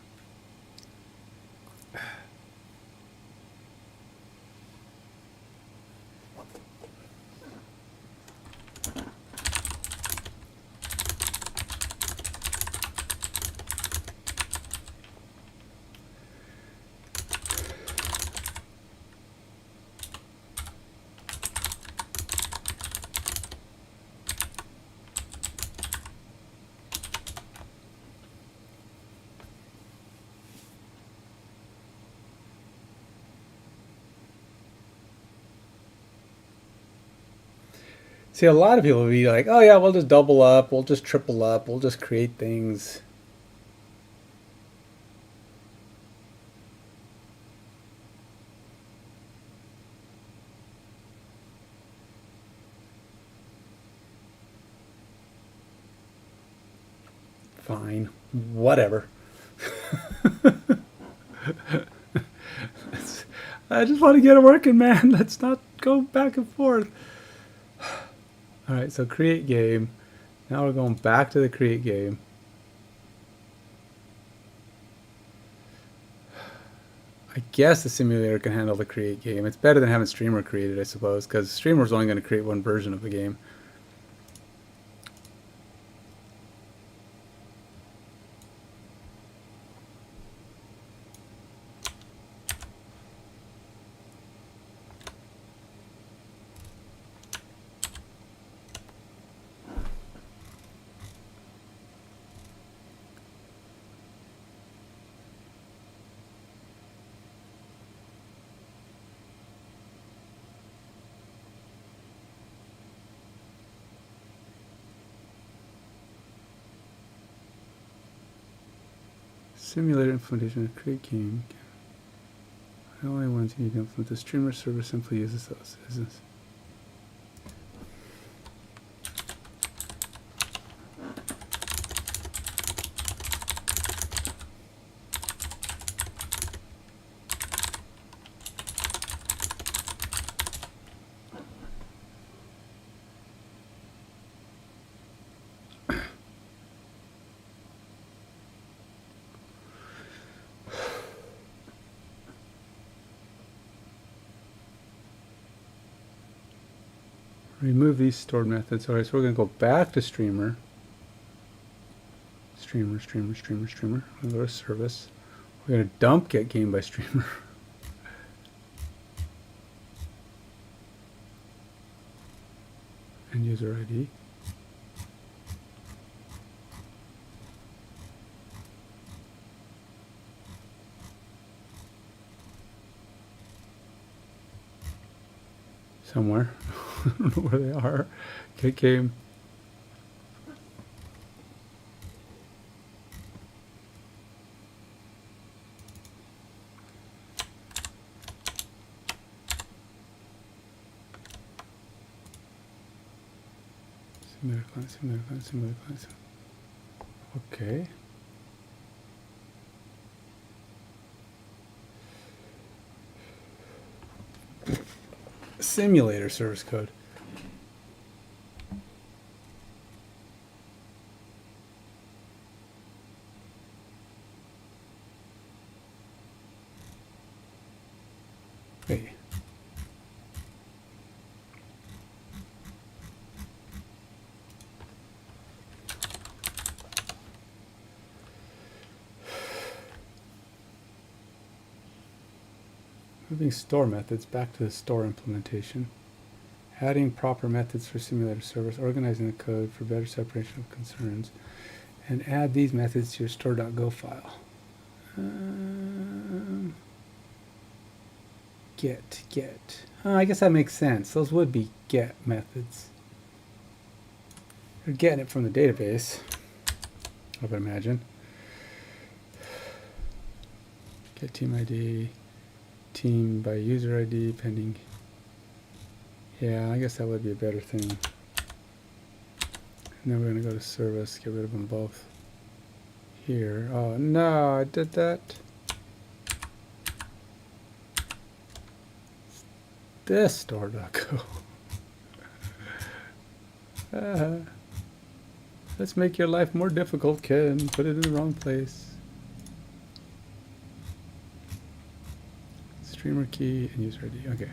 See, a lot of people will be like, oh yeah, we'll just double up, we'll just triple up, we'll just create things. Fine, whatever. I just want to get it working, man. Let's not go back and forth. All right, so create game. Now we're going back to the create game. I guess the simulator can handle the create game. It's better than having Streamer created, I suppose, because Streamer's only going to create one version of the game. Simulator implementation of create game. The only ones you need to implement. The streamer server simply uses those. Business. Remove these stored methods. All right, so we're going to go back to streamer. Streamer. We're going to go to service. We're going to dump get game by streamer. And user ID. Somewhere. I don't know where they are. Get game. Simulator client. Okay. Simulator service code. Wait. Moving store methods back to the store implementation. Adding proper methods for simulator service, organizing the code for better separation of concerns, and add these methods to your store.go file. Get. I guess that makes sense. Those would be get methods. You're getting it from the database, I would imagine. Get team ID. Team by user ID pending. Yeah, I guess that would be a better thing. And then we're going to go to service, get rid of them both here. Oh no, I did that. This store.go. Let's make your life more difficult, Ken. Put it in the wrong place. Streamer key and user ID. Okay.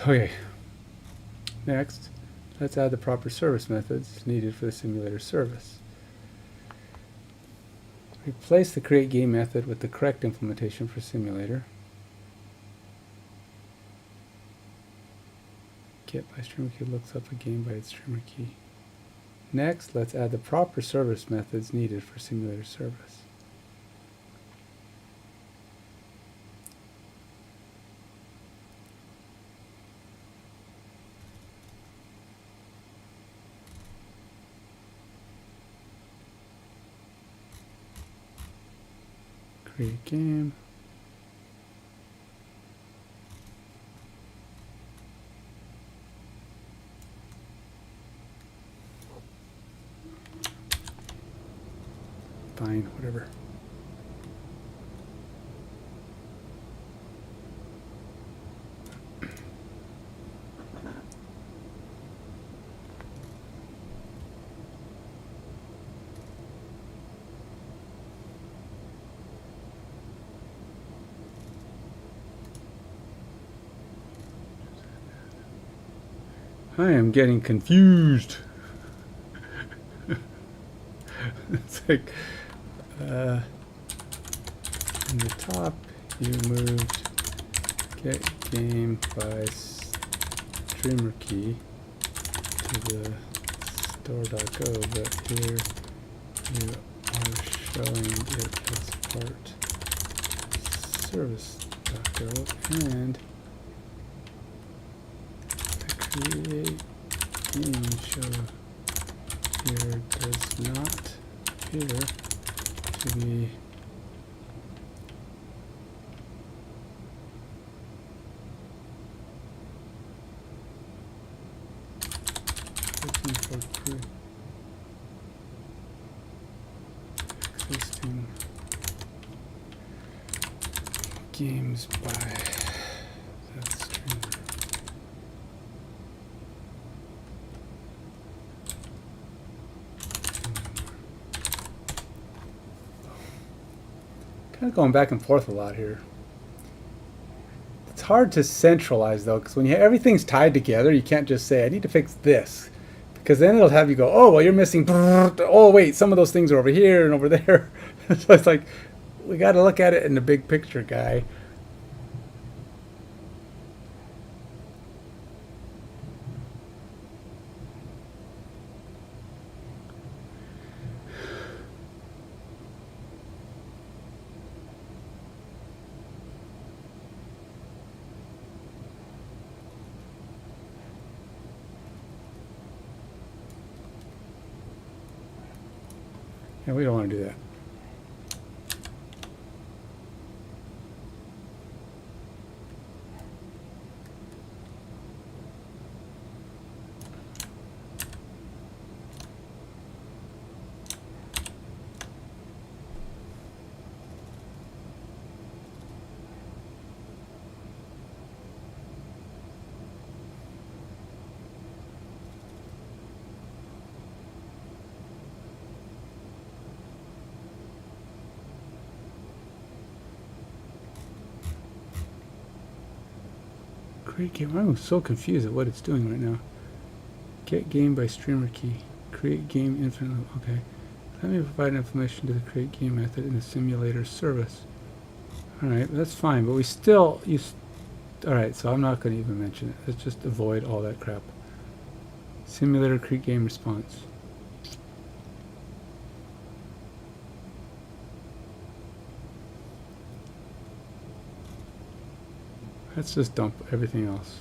Okay. Next, let's add the proper service methods needed for the simulator service. Replace the create game method with the correct implementation for simulator. Get by streamer key looks up a game by its streamer key. Next, let's add the proper service methods needed for simulator service. Create game. Fifine, whatever. I am getting confused. It's like in the top you moved get game by streamer key to the store.go, but here you are showing it as part service.go, and create game show here does not appear to be looking for existing games by that streamer. Kind of going back and forth a lot here. It's hard to centralize though, because when everything's tied together, you can't just say I need to fix this, because then it'll have you go, oh well, you're missing. Oh wait, some of those things are over here and over there. So it's like we got to look at it in the big picture, guy. Yeah, we don't want to do that. Create game. I'm so confused at what it's doing right now. Get game by streamer key. Create game infinitely. Okay. Let me provide information to the create game method in the simulator service. Alright, that's fine, but we still alright, so I'm not going to even mention it. Let's just avoid all that crap. Simulator create game response. Let's just dump everything else.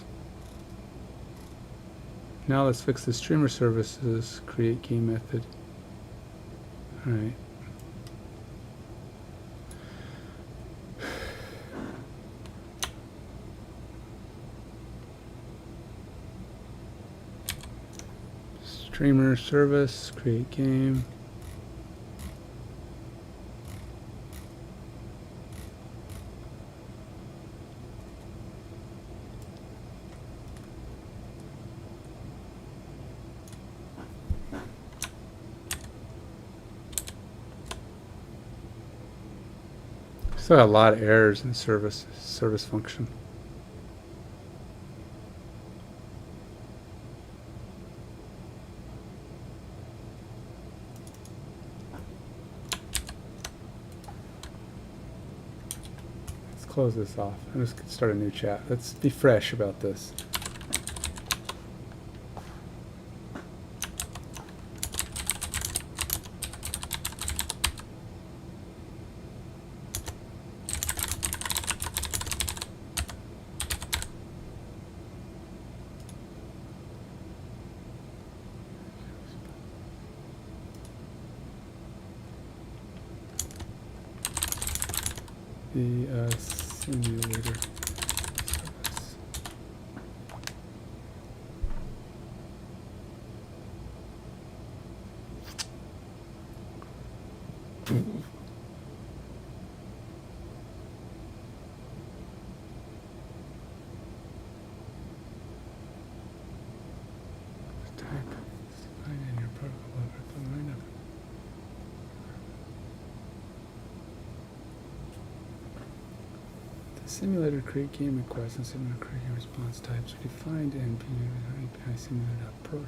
Now let's fix the streamer services create game method. Alright. Streamer service create game. Still got a lot of errors in service function. Let's close this off. I'm just gonna start a new chat. Let's be fresh about this. The simulator service. Simulator create game requests and simulator create game response types are defined in API simulator.proto,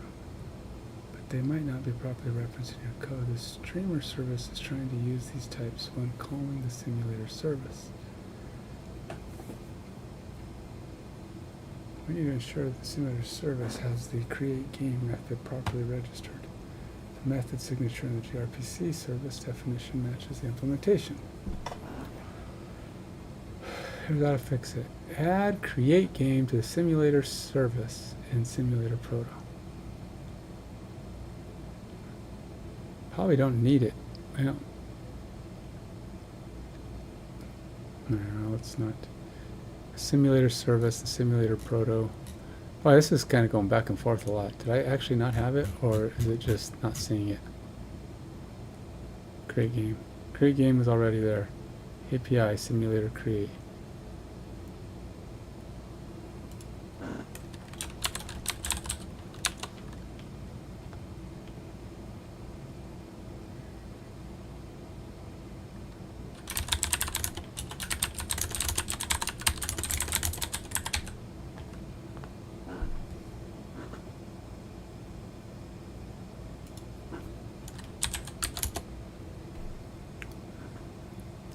but they might not be properly referenced in your code. The streamer service is trying to use these types when calling the simulator service. We need to ensure that the simulator service has the create game method properly registered. The method signature in the gRPC service definition matches the implementation. Here's how to fix it. Add create game to the simulator service in simulator proto. Probably don't need it. I don't. No, it's not. Simulator service, the simulator proto. Wow, this is kind of going back and forth a lot. Did I actually not have it, or is it just not seeing it? Create game. Create game is already there. API simulator create.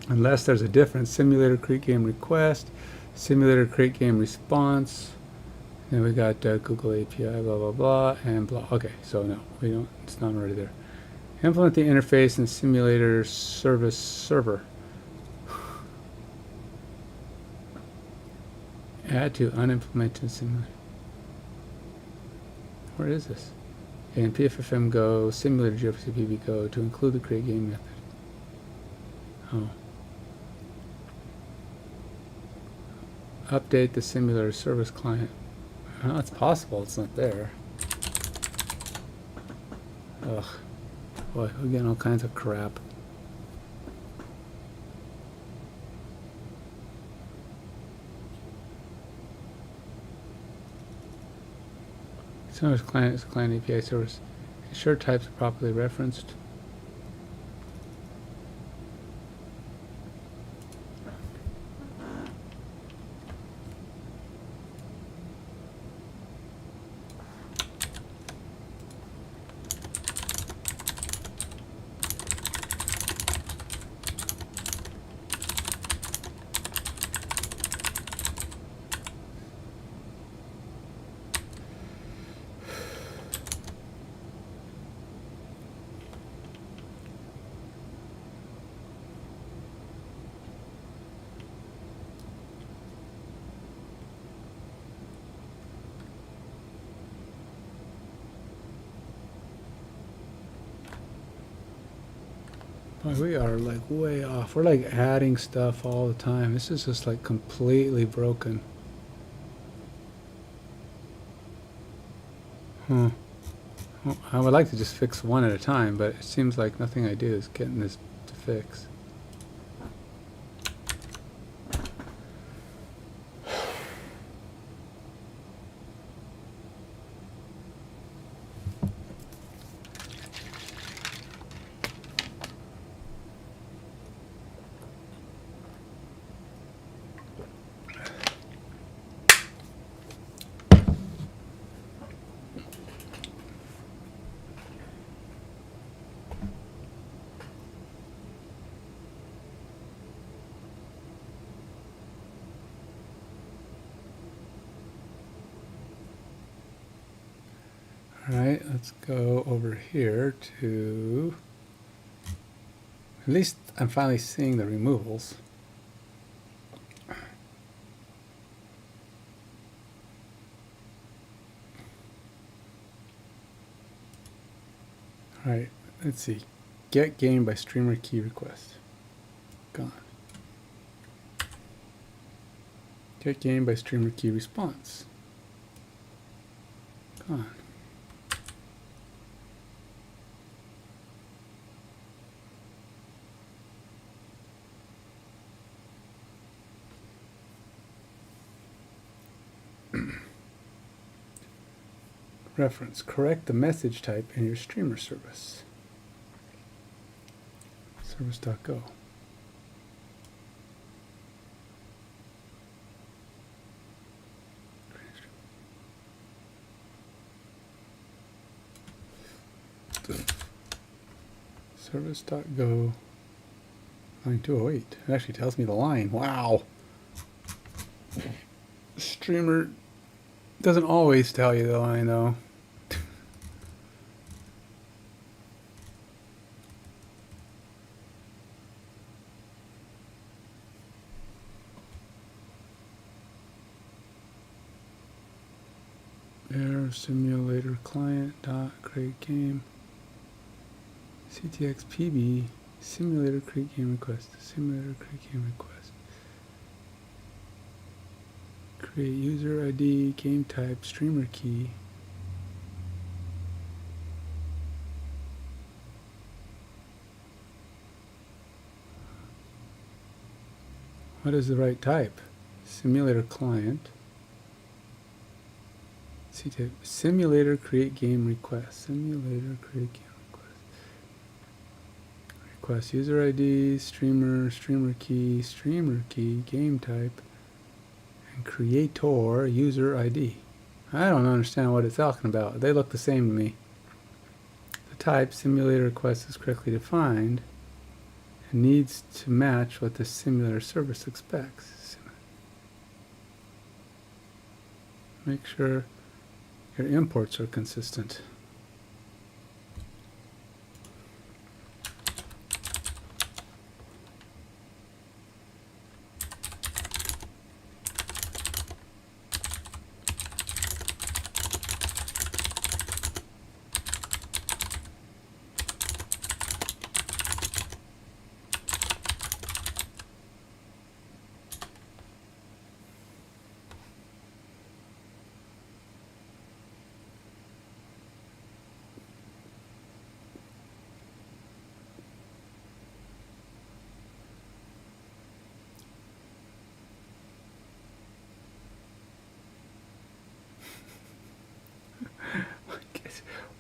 Unless there's a difference. Simulator create game request, simulator create game response. Then we got Google API, blah, blah, blah, and blah. Okay, so no, we don't, it's not already there. Implement the interface in simulator service server. Add to unimplemented simulator. Where is this? In PFFM Go, simulator gRPC PB Go to include the create game method. Oh. Update the simulator service client. Oh, it's possible it's not there. Ugh. Boy, we're getting all kinds of crap. Service client is client API service. Ensure types are properly referenced. We are like way off. We're like adding stuff all the time. This is just like completely broken. Well, I would like to just fix one at a time, but it seems like nothing I do is getting this to fix. Alright, let's go over here to, at least I'm finally seeing the removals. Alright, let's see. Get game by streamer key request. Gone. Get game by streamer key response. Gone. Reference, correct the message type in your streamer service. Service.go. Service.go line 208. It actually tells me the line. Wow. Streamer doesn't always tell you the line though. Air simulator client dot create game. CTX PB simulator create game request. Simulator create game request. Create user ID, game type, streamer key. What is the right type? Simulator client. CTX simulator create game request. Simulator create game. Request user ID, streamer, streamer key, game type, and creator user ID. I don't understand what it's talking about. They look the same to me. The type simulator request is correctly defined and needs to match what the simulator service expects. Make sure your imports are consistent.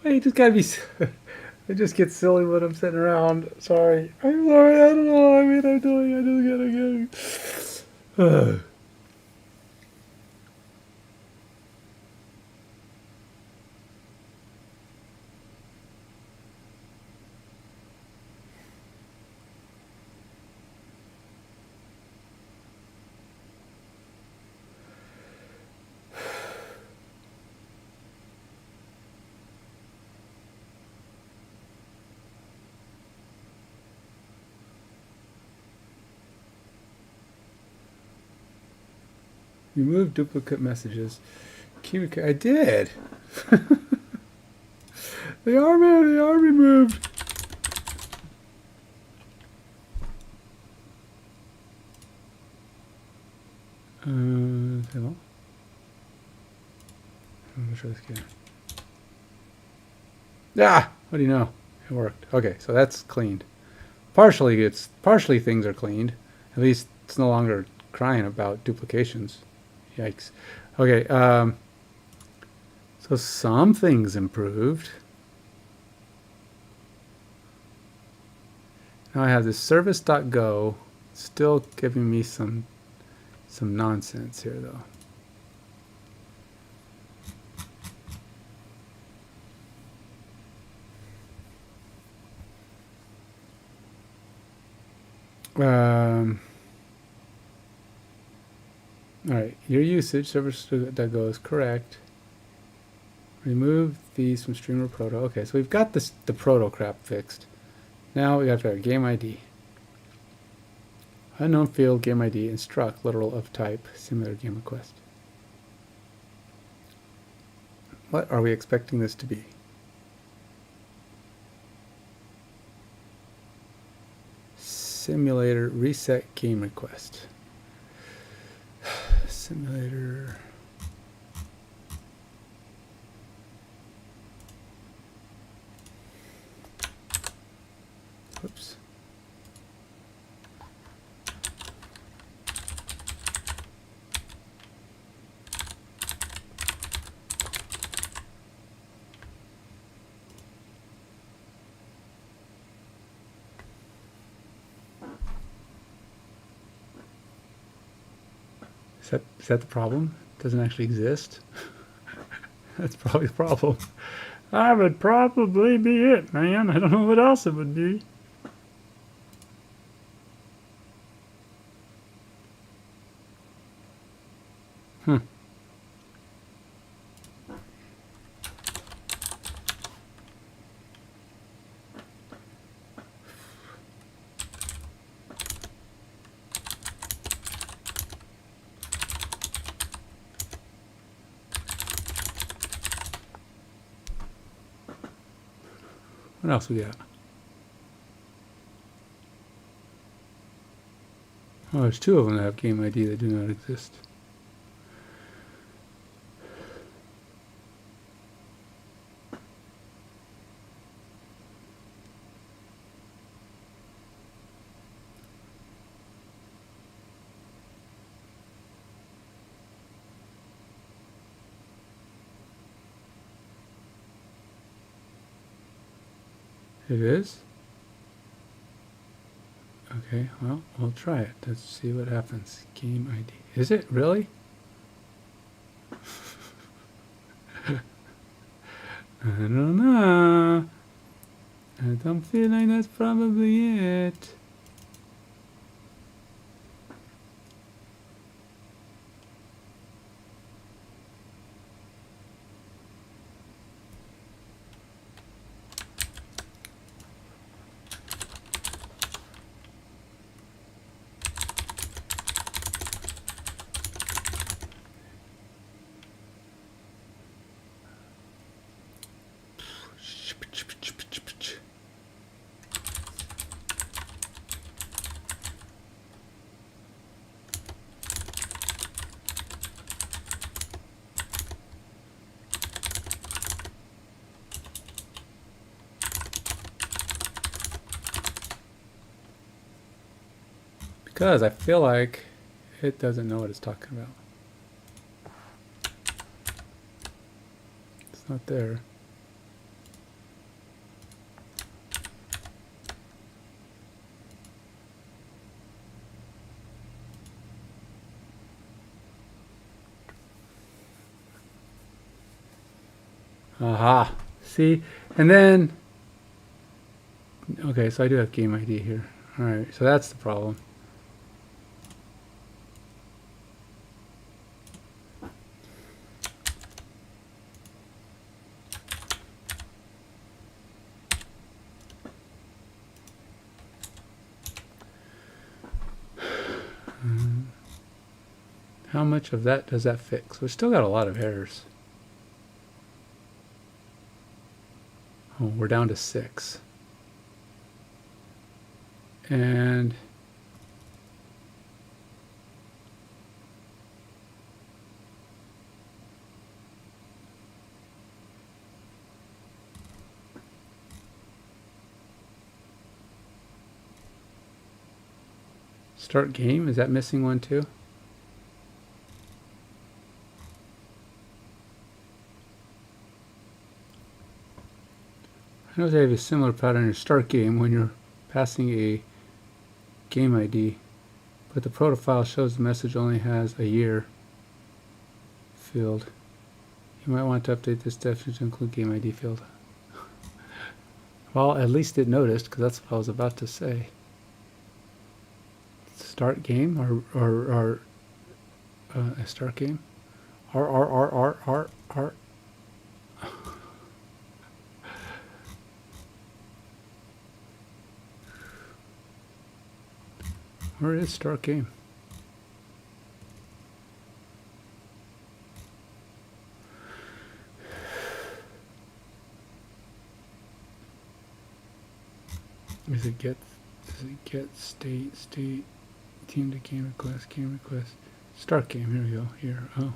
I just gotta be. I just get silly when I'm sitting around. Sorry. I'm sorry. I don't know what I'm doing. I just gotta. Remove duplicate messages. I did. They are removed. Hello. I'm gonna try this again. Ah, what do you know? It worked. Okay, so that's cleaned. Partially things are cleaned. At least it's no longer crying about duplications. Yikes. Okay, so some things improved. Now I have this service.go still giving me some nonsense here though. All right, your usage service.go is correct. Remove these from streamer proto. Okay, so we've got the proto crap fixed. Now we have to have game ID. Unknown field game ID instruct literal of type simulator game request. What are we expecting this to be? Simulator reset game request. Simulator. Whoops. Is that the problem? It doesn't actually exist? That's probably the problem. That would probably be it, man. I don't know what else it would be. Hmm. What else we got? Oh, there's two of them that have game ID that do not exist. It is? Okay, well, we'll try it. Let's see what happens. Game ID. Is it really? I don't know. I don't feel like that's probably it. Because I feel like it doesn't know what it's talking about. It's not there. Aha. See? And then, okay, so I do have game ID here. All right, so that's the problem. How much of that does that fix? We've still got a lot of errors. Oh, we're down to 6. And start game, is that missing one too? I know they have a similar pattern in start game when you're passing a game ID, but the profile shows the message only has a year field. You might want to update this definition to include game ID field. Well, at least it noticed, because that's what I was about to say. Start game or a start game. R. Where is start game? Does it get state team to game request start game? Here we go. Here. Oh.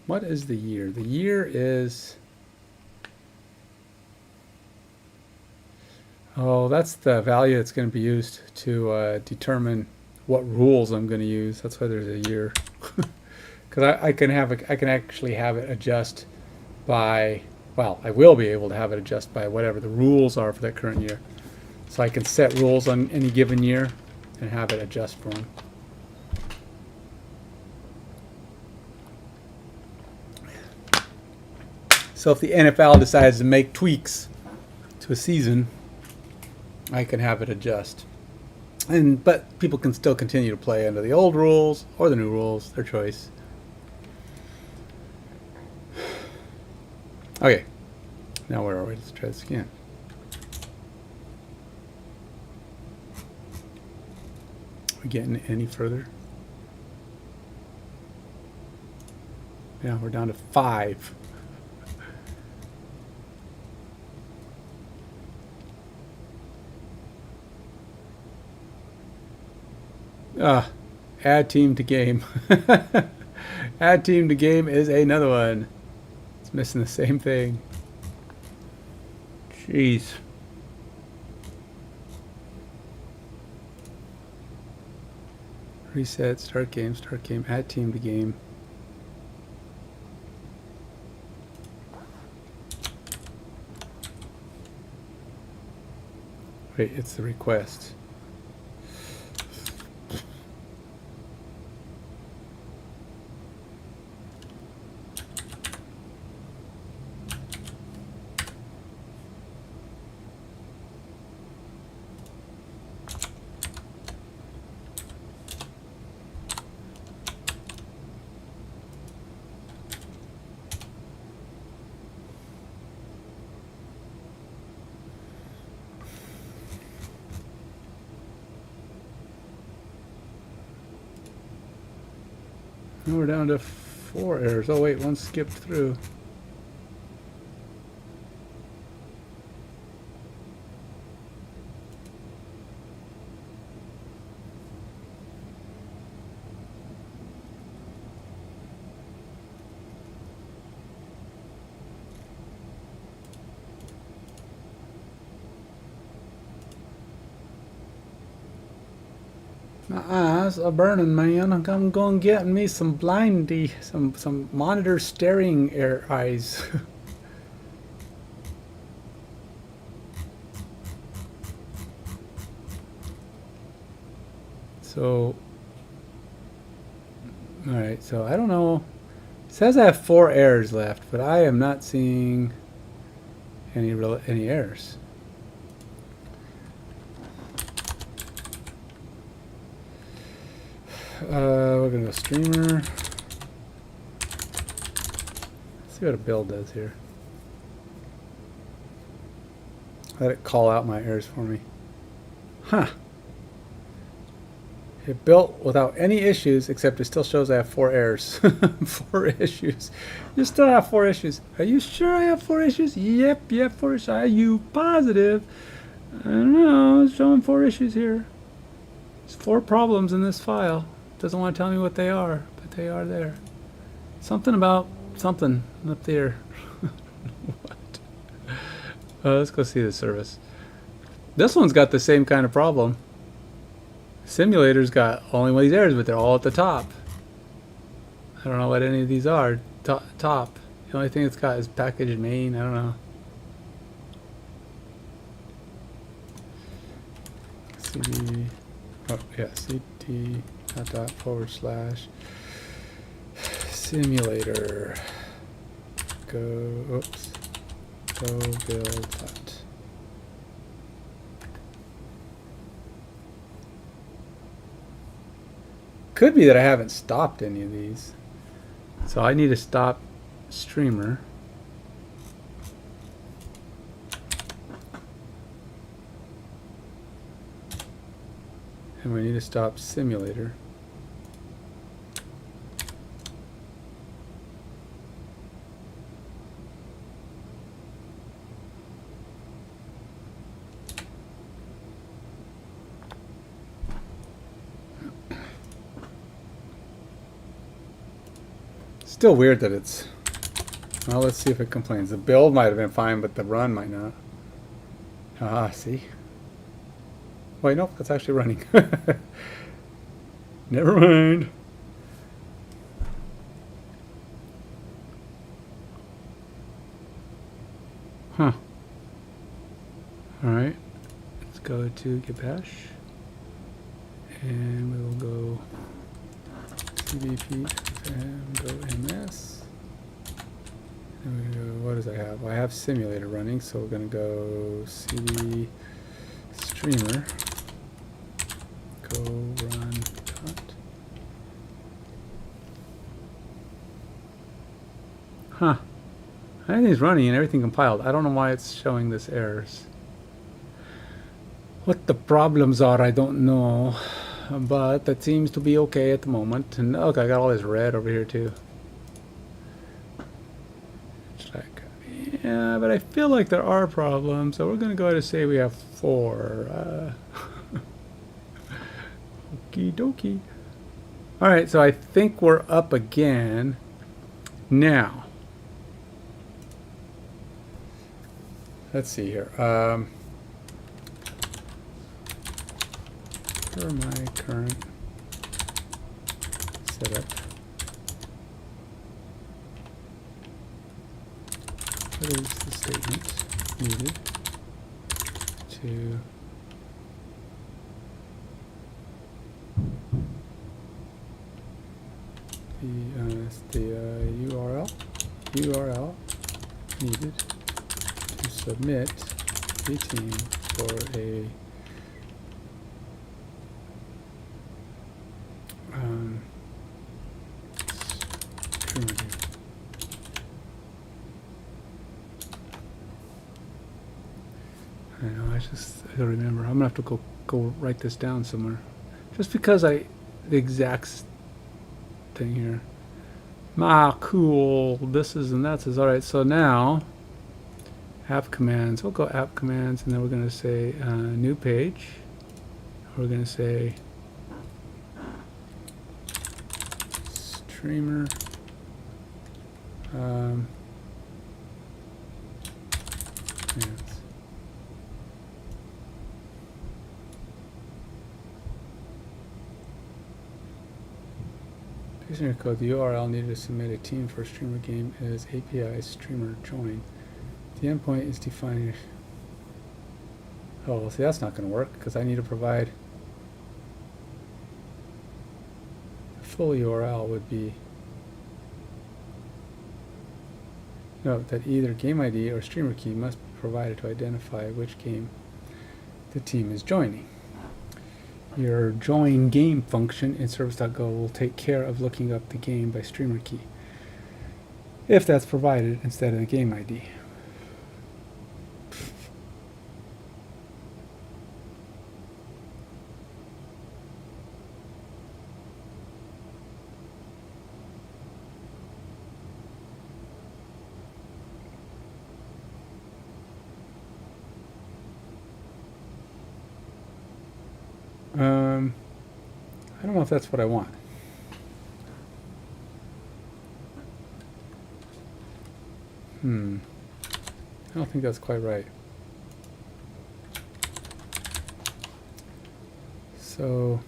What is the year? The year is, oh, that's the value that's going to be used to determine what rules I'm going to use. That's why there's a year. Because because I can I can actually have it adjust by, well, I will be able to have it adjust by whatever the rules are for that current year. So I can set rules on any given year and have it adjust for them. So if the NFL decides to make tweaks to a season, I can have it adjust. But people can still continue to play under the old rules or the new rules, their choice. Okay, now where are we? Let's try this again. Are we getting any further? Yeah, we're down to 5. Add team to game. Add team to game is another one. It's missing the same thing. Jeez. Reset, start game, add team to game. Wait, it's the request. Now we're down to 4 errors. Oh wait, one skipped through. My eyes are burning, man. I'm going to get me some blindy, some monitor staring eyes. So, all right. So I don't know. It says I have 4 errors left, but I am not seeing any errors. We're gonna go streamer. Let's see what a build does here. Let it call out my errors for me. Huh. It built without any issues, except it still shows I have 4 errors. 4 issues. You still have 4 issues. Are you sure I have 4 issues? Yep, 4 issues. Are you positive? I don't know. It's showing 4 issues here. There's 4 problems in this file. Doesn't want to tell me what they are, but they are there. Something about something up there. What? Let's go see the service. This one's got the same kind of problem. Simulator's got only one of these errors, but they're all at the top. I don't know what any of these are. Top. The only thing it's got is package main. I don't know. CD. Oh yeah, CD. Dot / simulator. Go build that. Could be that I haven't stopped any of these. So I need to stop streamer. And we need to stop simulator. Still weird that it's... Well, let's see if it complains. The build might have been fine, but the run might not. Ah, see? Wait, nope, that's actually running. Never mind. Huh. Alright. Let's go to get bash. And we will go cbp and go ms. And we go, what does I have? Well, I have simulator running, so we're going to go cd streamer. Go run dot. Huh. Everything's running and everything compiled. I don't know why it's showing this errors. What the problems are, I don't know. But that seems to be okay at the moment. And okay, I got all this red over here too. It's like, yeah, but I feel like there are problems. So we're going to go ahead and say we have 4. Okie dokie. Alright, so I think we're up again. Now. Let's see here. For my current setup, what is the statement needed to the URL needed to submit a team for a streamer game. I know, I don't remember. I'm gonna have to go write this down somewhere. Just because the exact thing here. Ah, cool. This is and that's is alright. So now, app commands. We'll go app commands, and then we're gonna say new page. We're gonna say streamer. Yes. Paste in your code. The URL needed to submit a team for a streamer game is API streamer join. The endpoint is defined. Oh, well, see, that's not going to work because I need to provide the full URL would be. Note that either game ID or streamer key must be provided to identify which game the team is joining. Your join game function in service.go will take care of looking up the game by streamer key, if that's provided instead of the game ID. I don't know if that's what I want. I don't think that's quite right. So,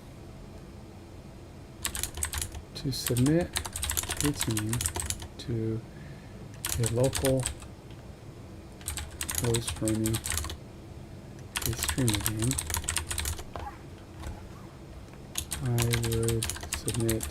to submit a team to a local host running a streamer game, I would submit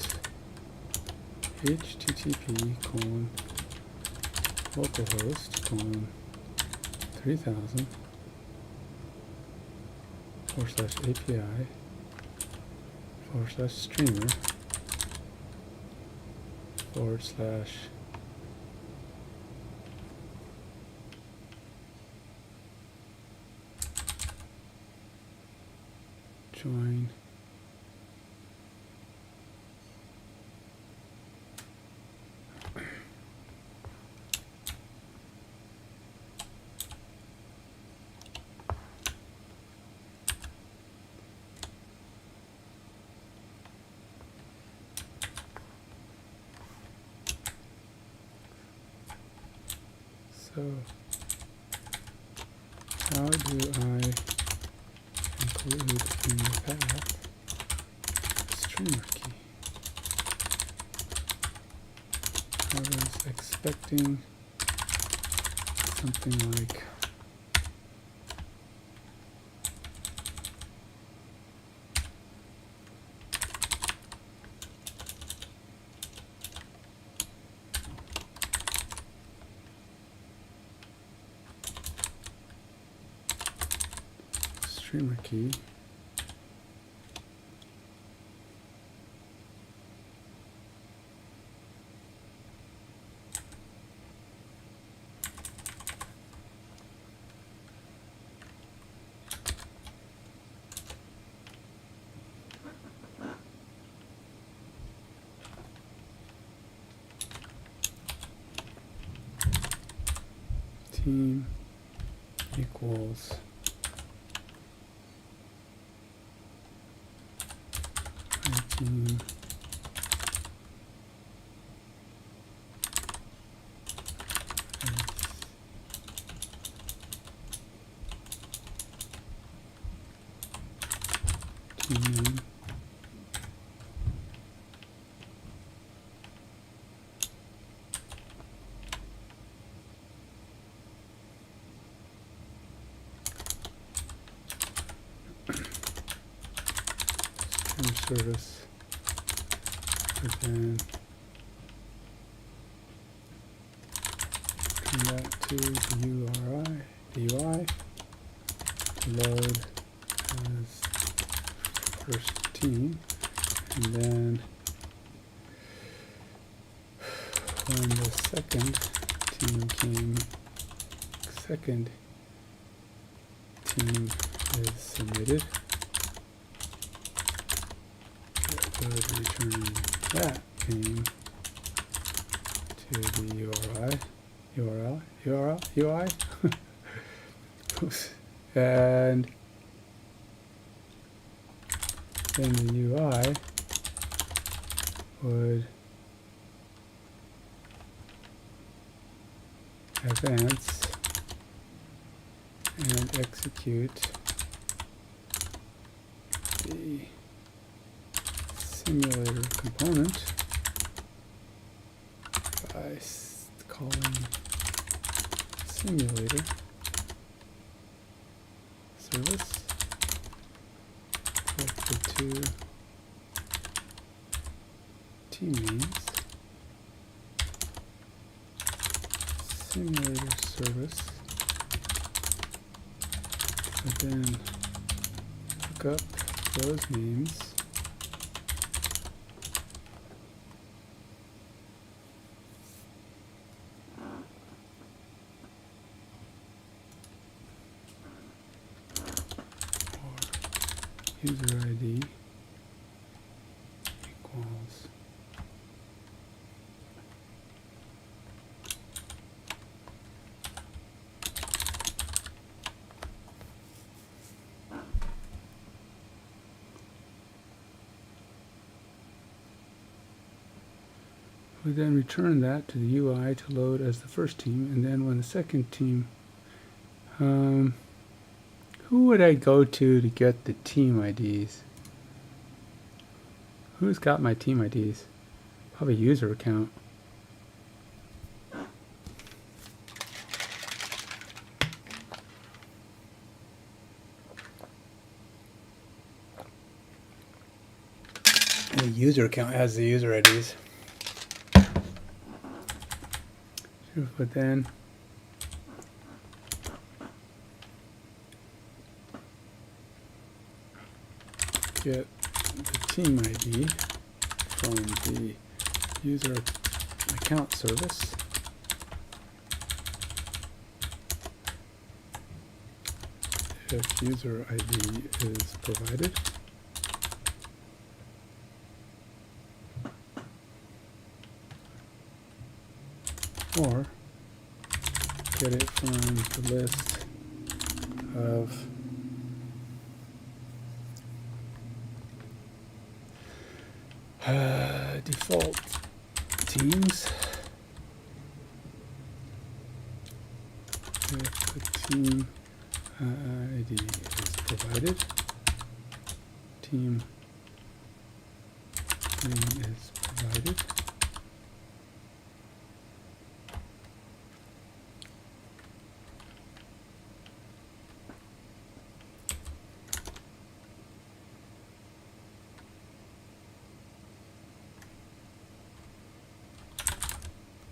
http://API/streamer/join So, how do I include in the path the streamer key? I was expecting something like streamer key. Team equals team team service, and then turn that to the UI, load as first team, and then when the second team is submitted, would return that thing to the UI, oops. And then the UI would advance and execute the simulator component by calling simulator service with the two team names, simulator service, and then look up those names. User ID equals we then return that to the UI to load as the first team, and then when the second team who would I go to get the team IDs? Who's got my team IDs? Probably user account. The user account has the user IDs. But then get the team ID from the user account service. If user ID is provided. Or get it from the list of default teams. If the team ID is provided, team name is provided,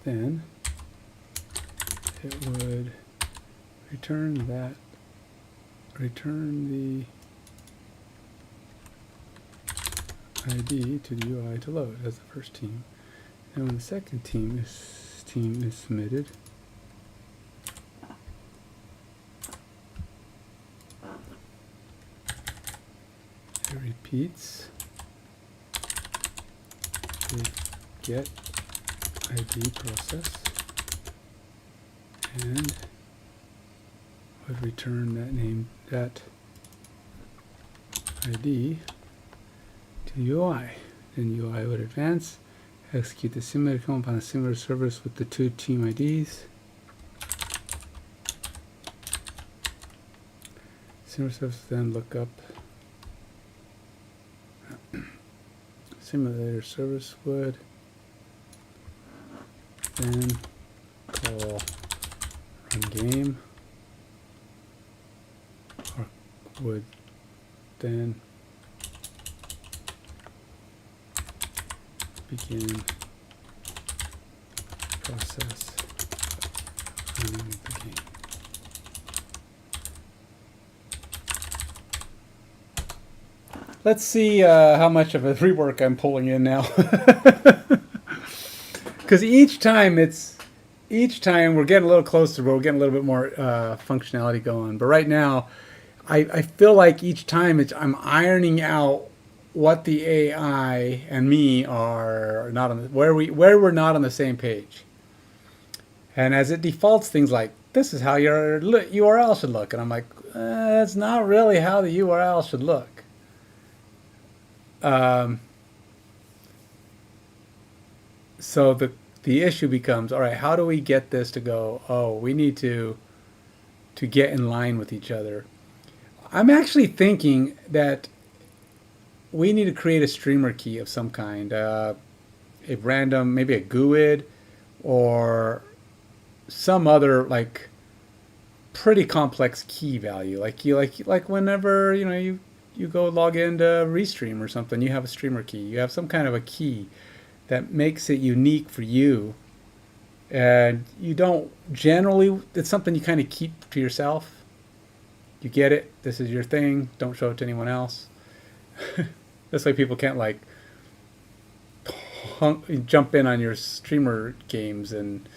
then it would return the ID to the UI to load as the first team. And when the second team is submitted, it repeats the get ID process and would return that ID to the UI. Then UI would advance, execute the simulator command upon a similar service with the two team IDs. Similar service then look up simulator service would then call run game, or would then begin process running the game. Let's see how much of a rework I'm pulling in now. Because each time we're getting a little closer, but we're getting a little bit more functionality going. But right now, I feel like each time I'm ironing out what the AI and me are not on where we're not on the same page. And as it defaults things like, this is how your URL should look, and I'm like, that's not really how the URL should look. So the issue becomes, all right, how do we get this to go? Oh, we need to get in line with each other. I'm actually thinking that we need to create a streamer key of some kind, a random, maybe a GUID or some other like pretty complex key value. Like whenever you go log into Restream or something, you have a streamer key. You have some kind of a key that makes it unique for you. And you don't generally, it's something you kind of keep to yourself. You get it, this is your thing, don't show it to anyone else. This way people can't like jump in on your streamer games. And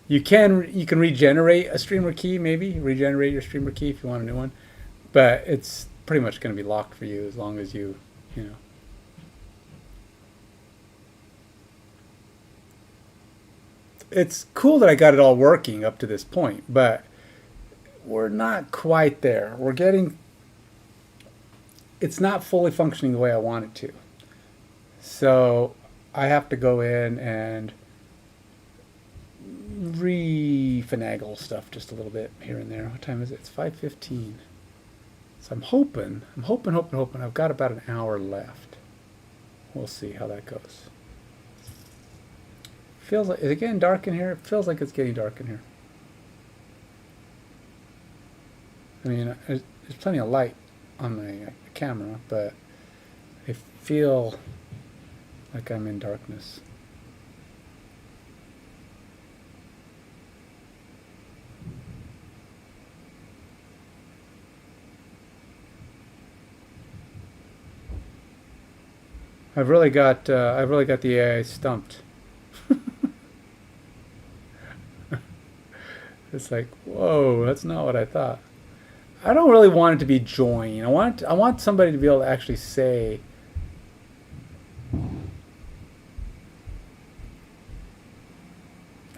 you can regenerate a streamer key, maybe regenerate your streamer key if you want a new one, but it's pretty much going to be locked for you as long as you know. It's cool that I got it all working up to this point, but we're not quite there. It's not fully functioning the way I want it to. So I have to go in and re-finagle stuff just a little bit here and there. What time is it? It's 5:15. So I'm hoping. I've got about an hour left. We'll see how that goes. Feels like, is it getting dark in here? It feels like it's getting dark in here. I mean, there's plenty of light on my camera, but I feel like I'm in darkness. I've really got the AI stumped. It's like, whoa, that's not what I thought. I don't really want it to be join. I want somebody to be able to actually say,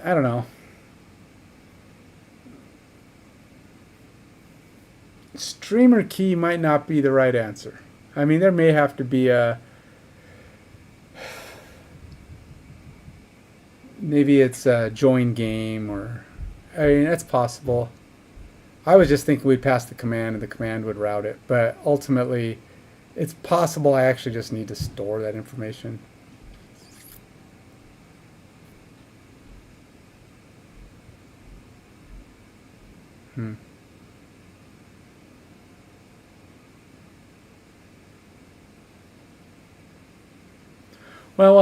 I don't know. Streamer key might not be the right answer. I mean, there may have to be maybe it's a join game, or I mean, that's possible. I was just thinking we'd pass the command and the command would route it, but ultimately it's possible I actually just need to store that information. Well,